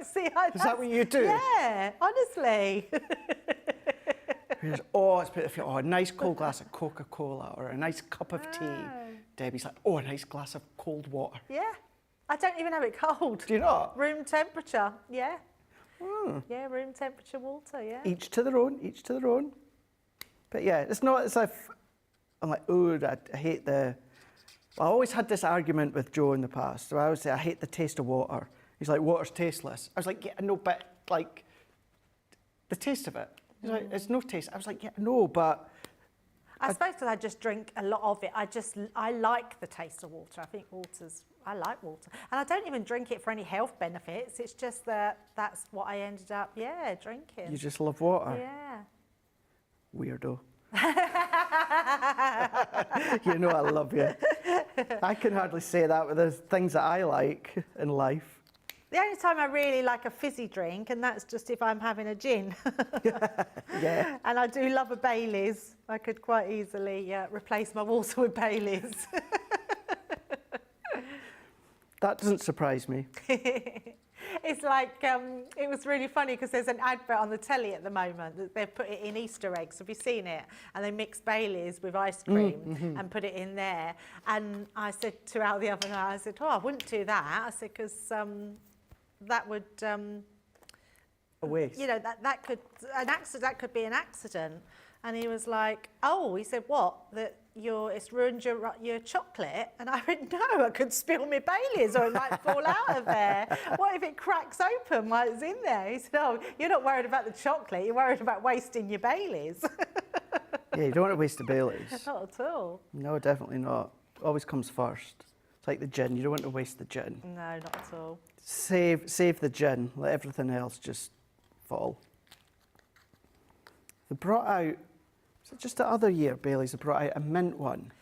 See, Is that what you do? Yeah, honestly. Oh, a nice cold glass of Coca-Cola or a nice cup of tea. Debbie's like, oh, a nice glass of cold water. Yeah, I don't even have it cold. Do you not? Room temperature, yeah. Mm. Yeah, room temperature water, yeah. Each to their own, each to their own. But yeah, it's not as if I'm like, oh, I hate the... I always had this argument with Joe in the past. So I always say, I hate the taste of water. He's like, water's tasteless. I was like, yeah, no, but like, the taste of it. He's like, it's no taste. I was like, yeah, no, but... I suppose because I just drink a lot of it. I like the taste of water. I think I like water. And I don't even drink it for any health benefits. It's just that that's what I ended up, drinking. You just love water? Yeah. Weirdo. You know I love you. I can hardly say that with the things that I like in life. The only time I really like a fizzy drink, and that's just if I'm having a gin. Yeah. And I do love a Baileys. I could quite easily replace my water with Baileys. That doesn't surprise me. It's like, it was really funny because there's an advert on the telly at the moment that they've put it in Easter eggs. Have you seen it? And they mix Baileys with ice cream and put it in there. And I said to Al the other night, I said, oh, I wouldn't do that. I said, because that would... a waste. You know, that could be an accident. And he was like, oh, he said, what? That it's ruined your chocolate? And I went, no, I could spill my Baileys or it might fall out of there. What if it cracks open while it's in there? He said, oh, you're not worried about the chocolate, you're worried about wasting your Baileys. Yeah, you don't want to waste the Baileys. Not at all. No, definitely not. Always comes first. It's like the gin, you don't want to waste the gin. No, not at all. Save the gin, let everything else just fall. They brought out, was it just the other year, Baileys, they brought out a mint one.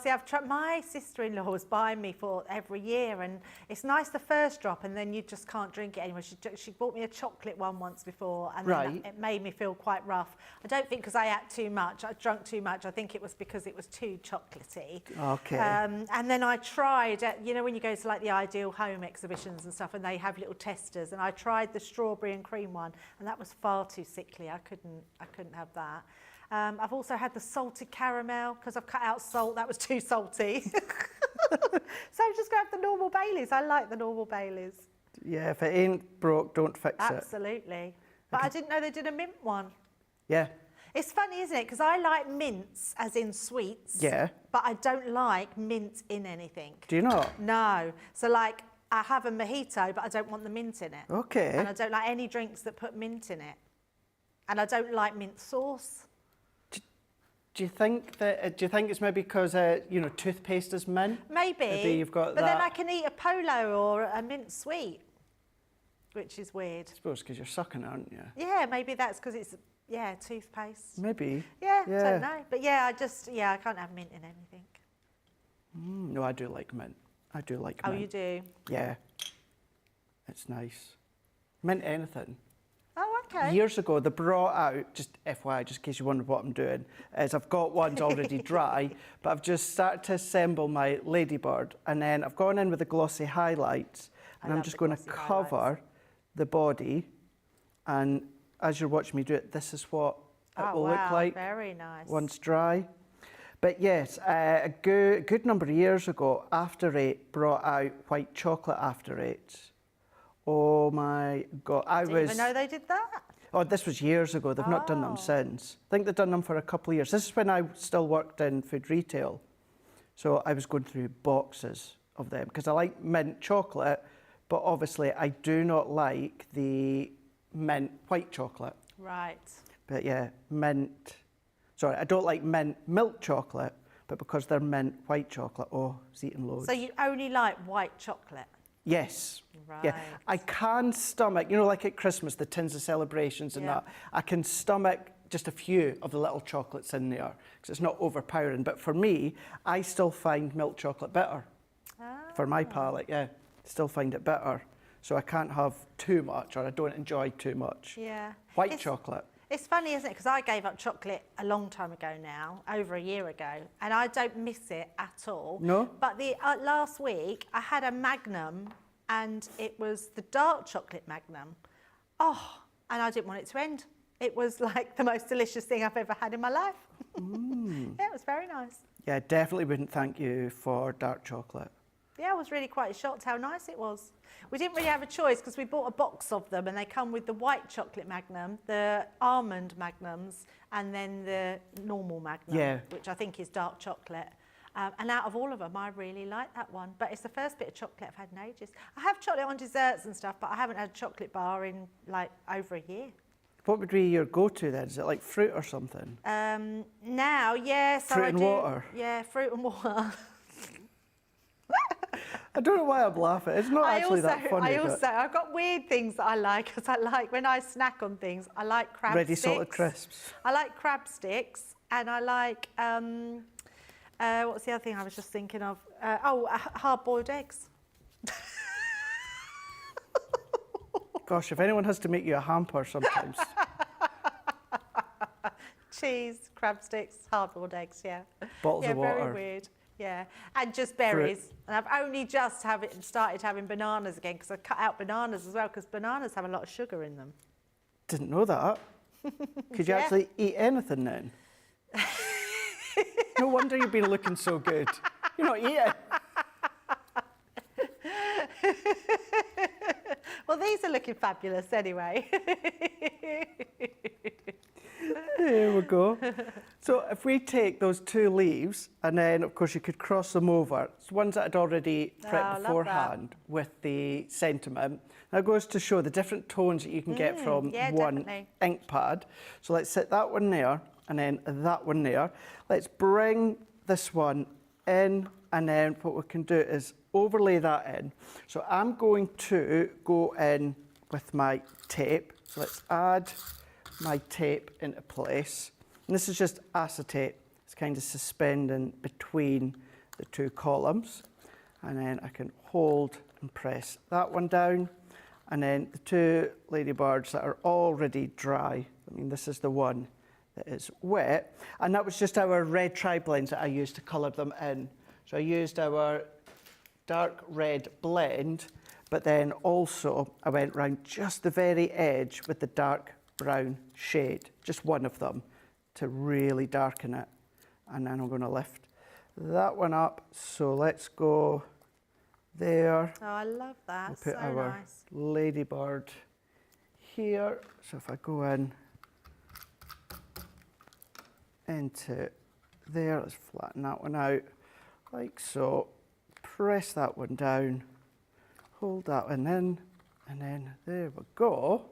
See, I've tried. My sister-in-law was buying me for every year, and it's nice the first drop, and then you just can't drink it anymore. She bought me a chocolate one once before, and then it made me feel quite rough. I don't think because I ate too much, I drank too much. I think it was because it was too chocolatey. Okay. And then I tried, you know, when you go to like the Ideal Home exhibitions and stuff, and they have little testers, and I tried the strawberry and cream one, and that was far too sickly. I couldn't have that. I've also had the salted caramel because I've cut out salt. That was too salty. So I'm just going to have the normal Baileys. I like the normal Baileys. Yeah, if it ain't broke, don't fix it. Absolutely. But I didn't know they did a mint one. Yeah. It's funny, isn't it? Because I like mints, as in sweets. Yeah. But I don't like mint in anything. Do you not? No. So, like, I have a mojito, but I don't want the mint in it. Okay. And I don't like any drinks that put mint in it. And I don't like mint sauce. Do you think it's maybe because you know, toothpaste is mint? Maybe. Maybe you've got but that. then I can eat a polo or a mint sweet, which is weird. I suppose because you're sucking, aren't you? Yeah, maybe that's because it's toothpaste. Maybe. Yeah, I don't know. But yeah, I can't have mint in anything. No, I do like mint. I do like mint. Oh, you do? Yeah. It's nice. Mint anything. Oh, okay. Years ago, they brought out, just FYI, just in case you wondered what I'm doing, is I've got ones already dry, but I've just started to assemble my Ladybird, and then I've gone in with the glossy highlights, and I'm just going to cover the body, and as you're watching me do it, this is what Oh, will wow, look like very nice. once dry. But yes, a good number of years ago, After Eight brought out white chocolate After Eights. Oh my God, I Didn't even know they did that. Oh, this was years ago. They've not done them since. I think they've done them for a couple of years. This is when I still worked in food retail. So I was going through boxes of them because I like mint chocolate, but obviously I do not like the mint white chocolate. Right. But yeah, mint. Sorry, I don't like mint milk chocolate, but because they're mint white chocolate, oh, I was eating loads. So you only like white chocolate? Yes. Right. Yeah, I can stomach, you know, like at Christmas, the tins of celebrations and that, I can stomach just a few of the little chocolates in there because it's not overpowering. But for me, I still find milk chocolate better. For my palate, yeah, still find it better. So I can't have too much, or I don't enjoy too much. Yeah. White chocolate. It's funny, isn't it? Because I gave up chocolate a long time ago now, over a year ago, and I don't miss it at all. No? But the last week, I had a Magnum, and it was the dark chocolate Magnum. Oh, and I didn't want it to end. It was like the most delicious thing I've ever had in my life. Yeah, it was very nice. Yeah, I definitely wouldn't thank you for dark chocolate. Yeah, I was really quite shocked how nice it was. We didn't really have a choice because we bought a box of them and they come with the white chocolate Magnum, the almond Magnums, and then the normal Magnum, which I think is dark chocolate. And out of all of them, I really like that one. But it's the first bit of chocolate I've had in ages. I have chocolate on desserts and stuff, but I haven't had a chocolate bar in like over a year. What would be your go-to then? Is it like fruit or something? Now, yes, fruit and water? Yeah, fruit and water. I don't know why I'm laughing. It's not actually that funny. I've got weird things that I like, because I like, when I snack on things, I like crab Ready sticks. salted crisps. I like crab sticks, and I like, what's the other thing I was just thinking of? Hard-boiled eggs. Gosh, if anyone has to make you a hamper sometimes. Cheese, crab sticks, hard-boiled eggs, yeah. Bottles of water. Yeah, very weird. Yeah, and just berries. Fruit. And I've only just started having bananas again because I cut out bananas as well because bananas have a lot of sugar in them. Didn't know that. Could you actually eat anything then? No wonder you've been looking so good. You're not eating. Well, these are looking fabulous anyway. There we go. So if we take those two leaves, and then of course you could cross them over. It's ones that I'd already prepped beforehand with the sentiment. That goes to show the different tones that you can get from one ink pad. So let's set that one there, and then that one there. Let's bring this one in, and then what we can do is overlay that in. So I'm going to go in with my tape. So let's add my tape into place. And this is just acetate. It's kind of suspending between the two columns. And then I can hold and press that one down. And then the two ladybirds that are already dry. I mean, this is the one that is wet. And that was just our red tri-blends that I used to colour them in. So I used our dark red blend, but then also I went round just the very edge with the dark brown shade, just one of them, to really darken it. And then I'm going to lift that one up. So let's go there. Oh, I love that. We'll put our ladybird here. So if I go in into there, let's flatten that one out like so. Press that one down, hold that one in, and then there we go.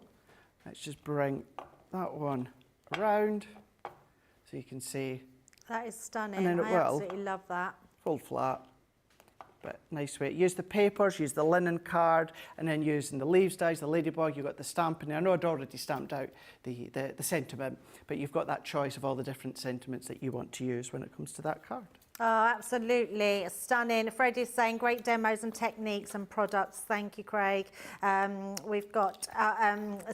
Let's just bring that one around so you can see. That is stunning. And then it I will absolutely love that. Fold flat, but nice way. Use the papers, use the linen card, and then using the leaves dies, the ladybug, you've got the stamping. I know I'd already stamped out the sentiment, but you've got that choice of all the different sentiments that you want to use when it comes to that card. Oh, absolutely stunning. Freddie's saying great demos and techniques and products. Thank you, Craig. We've got,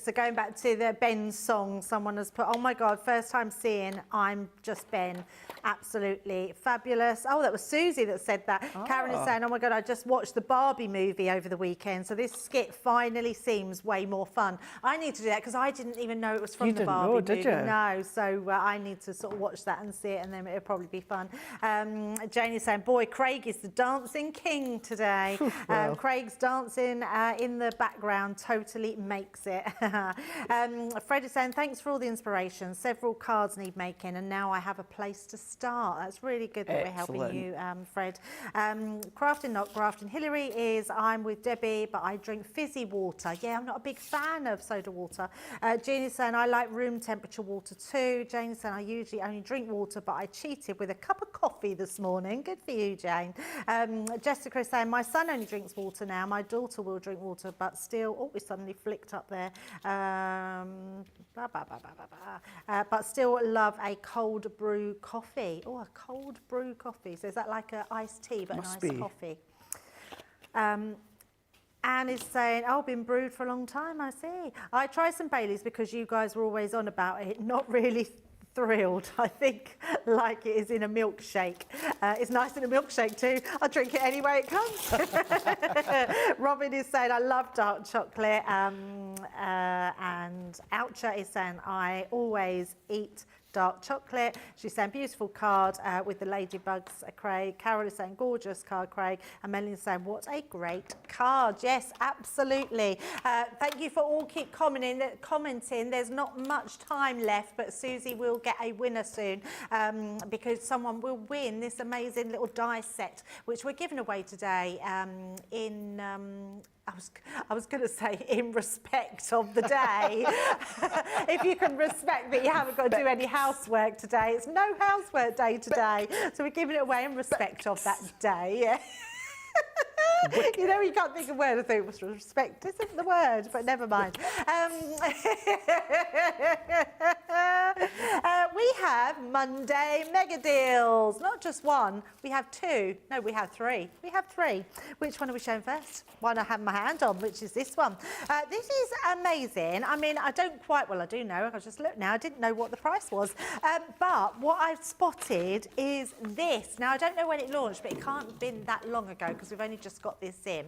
so going back to the Ben's song, someone has put, oh my God, first time seeing I'm Just Ben. Absolutely fabulous. Oh, that was Susie that said that. Karen is saying, oh my God, I just watched the Barbie movie over the weekend. So this skit finally seems way more fun. I need to do that because I didn't even know it was from the Barbie movie. Did you? No, so I need to sort of watch that and see it, and then it'll probably be fun. Janie's saying, boy, Craig is the dancing king today. Well. Craig's dancing in the background totally makes it. Fred is saying, thanks for all the inspiration. Several cards need making, and now I have a place to start. That's really good that we're helping you, Fred. Crafting Not Grafting. Hillary is, I'm with Debbie, but I drink fizzy water. Yeah, I'm not a big fan of soda water. Jeannie's saying, I like room temperature water too. Jane's saying, I usually only drink water, but I cheated with a cup of coffee this morning. Good for you, Jane. Jessica is saying, my son only drinks water now. My daughter will drink water, but still, oh, we suddenly flicked up there. But still love a cold brew coffee. Oh, a cold brew coffee. So is that like an iced tea, but an iced coffee? Anne is saying, oh, been brewed for a long time, I see. I tried some Baileys because you guys were always on about it. Not really thrilled. I think like it is in a milkshake. It's nice in a milkshake too. I'll drink it any way it comes. Robin is saying, I love dark chocolate. And Oucha is saying, I always eat dark chocolate. She's saying beautiful card with the Ladybugs, Craig. Carol is saying gorgeous card, Craig. And Melanie is saying what a great card. Yes, absolutely. Thank you for all keep commenting. There's not much time left, but Susie will get a winner soon because someone will win this amazing little die set, which we're giving away today in I was going to say in respect of the day. If you can respect that you haven't got to do any housework today. It's no housework day today. So we're giving it away in respect of that day. Yeah. You know, you can't think of a word. I think it was respect isn't the word, but never mind. We have Monday mega deals. Not just one, we have two. No, we have three. We have three. Which one are we showing first? One I have my hand on, which is this one. This is amazing. I mean, I don't quite, well, I do know. I just looked now. I didn't know what the price was. But what I've spotted is this. Now, I don't know when it launched, but it can't have been that long ago because we've only just got this in.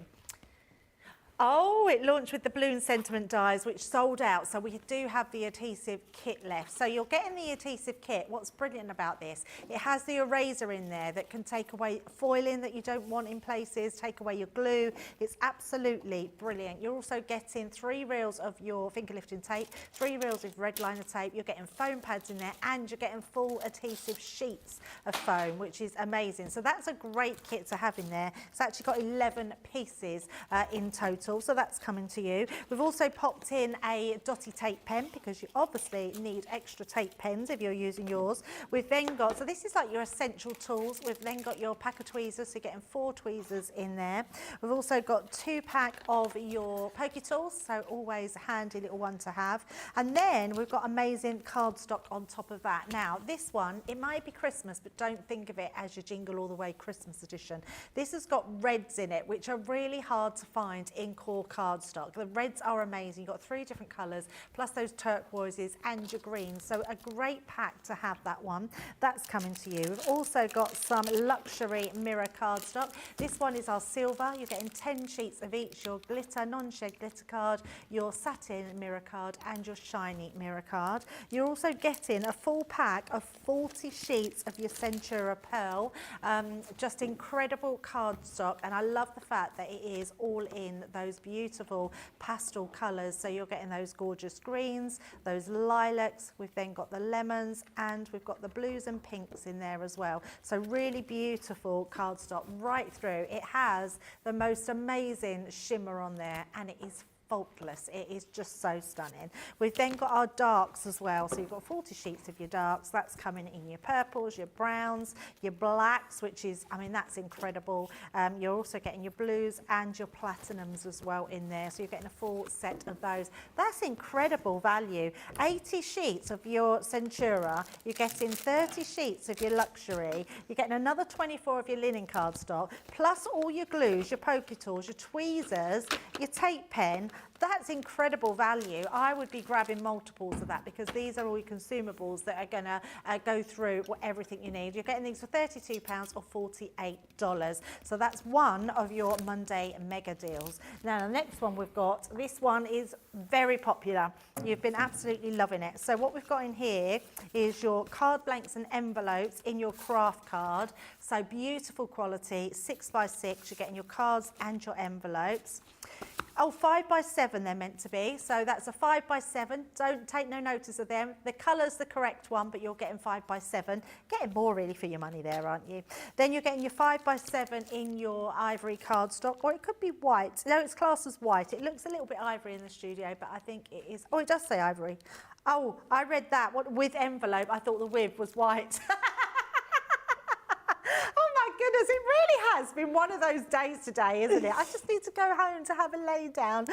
Oh, it launched with the balloon sentiment dies, which sold out. So we do have the adhesive kit left. So you're getting the adhesive kit. What's brilliant about this, it has the eraser in there that can take away foiling that you don't want in places, take away your glue. It's absolutely brilliant. You're also getting 3 reels of your finger lifting tape, 3 reels of red liner tape. You're getting foam pads in there, and you're getting full adhesive sheets of foam, which is amazing. So that's a great kit to have in there. It's actually got 11 pieces in total. So that's coming to you. We've also popped in a dotty tape pen because you obviously need extra tape pens if you're using yours. We've then got, so this is like your essential tools. We've then got your pack of tweezers, so you're getting 4 tweezers in there. We've also got 2 pack of your pokey tools, so always a handy little one to have. And then we've got amazing cardstock on top of that. Now, this one, it might be Christmas, but don't think of it as your Jingle All the Way Christmas edition. This has got reds in it, which are really hard to find in core cardstock. The reds are amazing. You've got 3 different colours, plus those turquoises and your greens. So a great pack to have that one. That's coming to you. We've also got some luxury mirror cardstock. This one is our silver. You're getting 10 sheets of each. Your glitter, non-shed glitter card, your satin mirror card, and your shiny mirror card. You're also getting a full pack of 40 sheets of your Centura Pearl. Just incredible cardstock, and I love the fact that it is all in those beautiful pastel colours. So you're getting those gorgeous greens, those lilacs. We've then got the lemons, and we've got the blues and pinks in there as well. So really beautiful cardstock right through. It has the most amazing shimmer on there, and it is faultless. It is just so stunning. We've then got our darks as well. So you've got 40 sheets of your darks. That's coming in your purples, your browns, your blacks, which is, I mean, that's incredible. You're also getting your blues and your platinums as well in there. So you're getting a full set of those. That's incredible value. 80 sheets of your Centura. You're getting 30 sheets of your luxury. You're getting another 24 of your linen cardstock, plus all your glues, your poker tools, your tweezers, your tape pen. That's incredible value. I would be grabbing multiples of that because these are all your consumables that are going to go through everything you need. You're getting these for £32 or $48. So that's one of your Monday mega deals. Now, the next one we've got, this one is very popular. You've been absolutely loving it. So what we've got in here is your card blanks and envelopes in your craft card. So beautiful quality, 6x6. You're getting your cards and your envelopes. Oh, 5x7 they're meant to be. So that's a 5x7. Don't take no notice of them. The colour's the correct one, but you're getting 5x7. Getting more really for your money there, aren't you? Then you're getting your 5x7 in your ivory cardstock, or it could be white. No, it's classed as white. It looks a little bit ivory in the studio, but I think it is. Oh, it does say ivory. Oh, I read that. What, with envelope, I thought the with was white. Goodness, it really has been one of those days today, isn't it? I just need to go home to have a lay down.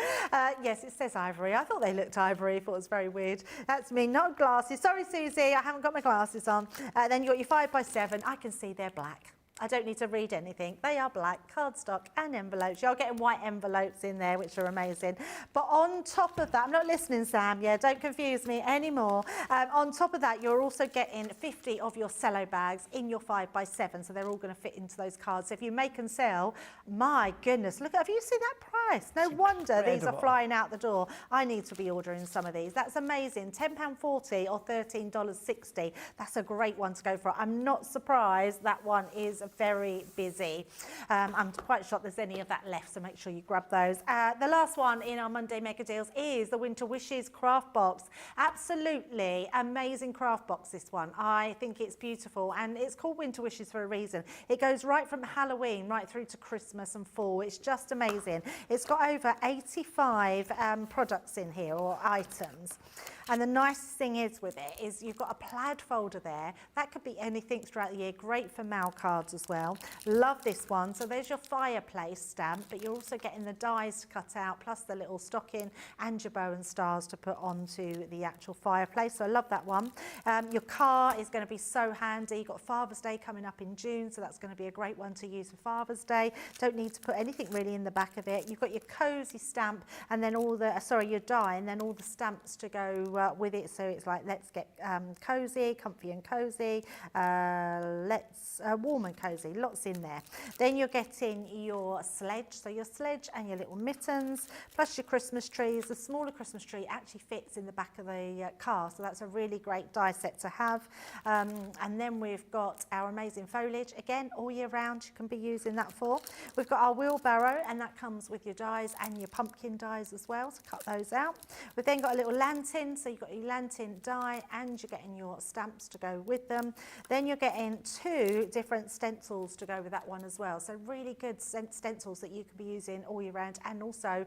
Yes, it says ivory. I thought they looked ivory. I thought it was very weird. That's me, not glasses. Sorry, Susie, I haven't got my glasses on. Then you got your 5x7. I can see they're black. I don't need to read anything. They are black, cardstock and envelopes. You're getting white envelopes in there, which are amazing. But on top of that, I'm not listening, Sam. Yeah, don't confuse me anymore. On top of that, you're also getting 50 of your cello bags in your 5x7. So they're all going to fit into those cards. So if you make and sell, my goodness, look, have you seen that price? No wonder these are flying out the door. I need to be ordering some of these. That's amazing. £10.40 or $13.60. That's a great one to go for. I'm not surprised that one is very busy. I'm quite shocked there's any of that left, so make sure you grab those. The last one in our Monday Mega Deals is the Winter Wishes craft box. Absolutely amazing craft box, this one. I think it's beautiful, and it's called Winter Wishes for a reason. It goes right from Halloween right through to Christmas and fall. It's just amazing. It's got over 85 products in here, or items. And the nice thing is with it is you've got a plaid folder there. That could be anything throughout the year. Great for mail cards as well. Love this one. So there's your fireplace stamp, but you're also getting the dies to cut out, plus the little stocking and your bow and stars to put onto the actual fireplace. So I love that one. Your car is going to be so handy. You've got Father's Day coming up in June, so that's going to be a great one to use for Father's Day. Don't need to put anything really in the back of it. You've got your cozy stamp, and then all the, your die, and then all the stamps to go with it. So it's like, let's get cozy, comfy and cozy, let's warm and cozy, lots in there. Then you're getting your sledge, so your sledge and your little mittens, plus your Christmas trees. The smaller Christmas tree actually fits in the back of the car, so that's a really great die set to have. And then we've got our amazing foliage, again, all year round you can be using that for. We've got our wheelbarrow, and that comes with your dies and your pumpkin dies as well, so cut those out. We've then got a little lantern, so you've got your lantern die and you're getting your stamps to go with them. Then you're getting 2 different stencils to go with that one as well. So really good stencils that you can be using all year round, and also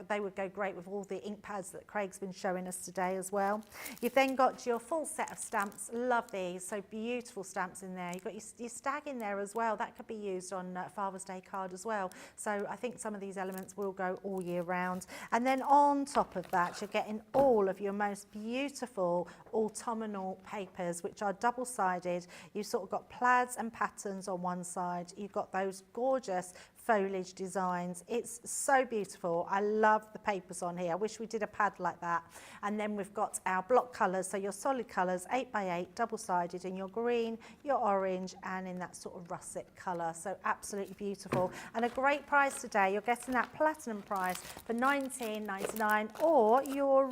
they would go great with all the ink pads that Craig's been showing us today as well. You've then got your full set of stamps. Love these, so beautiful stamps in there. You've got your stag in there as well. That could be used on Father's Day card as well. So I think some of these elements will go all year round. And then on top of that, you're getting all of your most beautiful autumnal papers, which are double-sided. You've sort of got plaids and patterns on one side. You've got those gorgeous foliage designs. It's so beautiful. I love the papers on here. I wish we did a pad like that. And then we've got our block colours, so your solid colours, 8x8, double-sided in your green, your orange, and in that sort of russet colour. So absolutely beautiful. And a great price today. You're getting that platinum price for $19.99, or your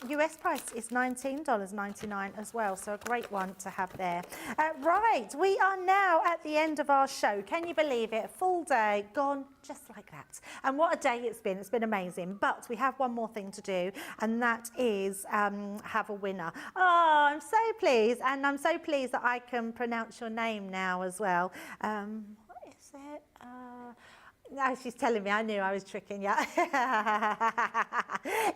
US price is $19.99 as well. So a great one to have there. Right, we are now at the end of our show. Can you believe it? A full day gone just like that. And what a day it's been. It's been amazing. But we have one more thing to do, and that is have a winner. Oh, I'm so pleased. And I'm so pleased that I can pronounce your name now as well. What is it? No, she's telling me. I knew I was tricking you.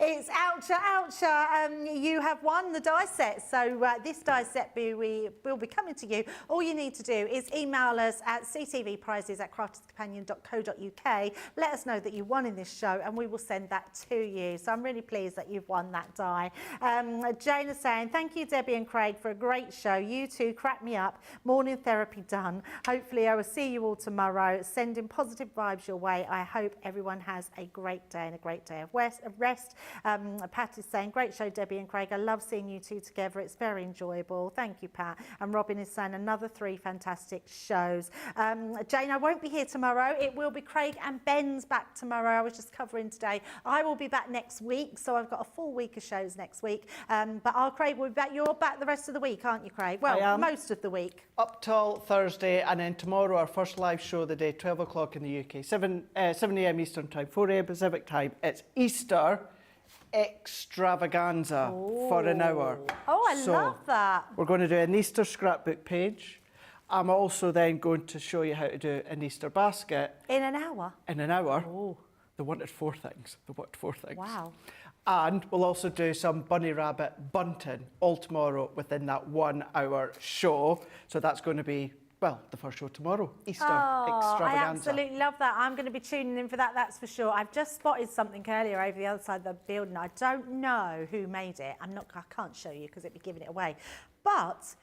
It's Oucha. You have won the die set. So this die set will be coming to you. All you need to do is email us at ctvprizes@crafterscompanion.co.uk. Let us know that you won in this show and we will send that to you. So I'm really pleased that you've won that die. Jane is saying, thank you, Debbie and Craig, for a great show. You two crack me up. Morning therapy done. Hopefully I will see you all tomorrow. Sending positive vibes your way. I hope everyone has a great day and a great day of rest. Pat is saying, great show, Debbie and Craig. I love seeing you two together. It's very enjoyable. Thank you, Pat. And Robin is saying, another 3 fantastic shows. Jane, I won't be here tomorrow. It will be Craig and Ben's back tomorrow. I was just covering today. I will be back next week, so I've got a full week of shows next week. But Craig will be back. You're back the rest of the week, aren't you, Craig? Well, most of the week. Up till Thursday, and then tomorrow our first live show of the day, 12 o'clock in the UK, 7 a.m. Eastern Time, 4 a.m. Pacific Time. It's Easter extravaganza for an hour. Oh, I love that. We're going to do an Easter scrapbook page. I'm also then going to show you how to do an Easter basket. In an hour? In an hour. Oh. They wanted 4 things. Wow. And we'll also do some bunny rabbit bunting all tomorrow within that 1 hour show. So that's going to be, well, the first show tomorrow, Easter extravaganza. I absolutely love that. I'm going to be tuning in for that, that's for sure. I've just spotted something earlier over the other side of the building. I don't know who made it. I can't show you because it'd be giving it away. But,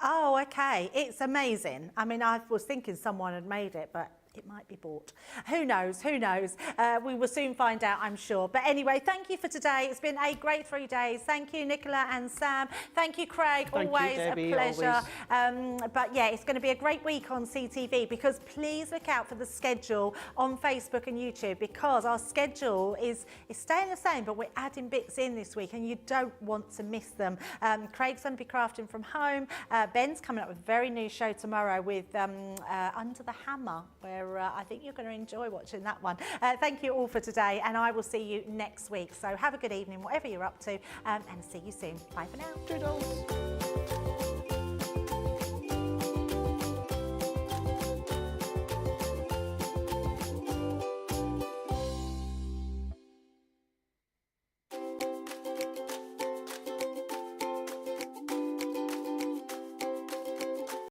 oh, okay, it's amazing. I mean, I was thinking someone had made it, but it might be bought. Who knows? Who knows? We will soon find out, I'm sure. But anyway, thank you for today. It's been a great 3 days. Thank you, Nicola and Sam. Thank you, Craig. Always a pleasure. But yeah, it's going to be a great week on CTV because please look out for the schedule on Facebook and YouTube because our schedule is staying the same, but we're adding bits in this week and you don't want to miss them. Craig's going to be crafting from home. Ben's coming up with a very new show tomorrow with Under the Hammer, where I think you're going to enjoy watching that one. Thank you all for today, and I will see you next week. So have a good evening, whatever you're up to, and see you soon. Bye for now. Toodles.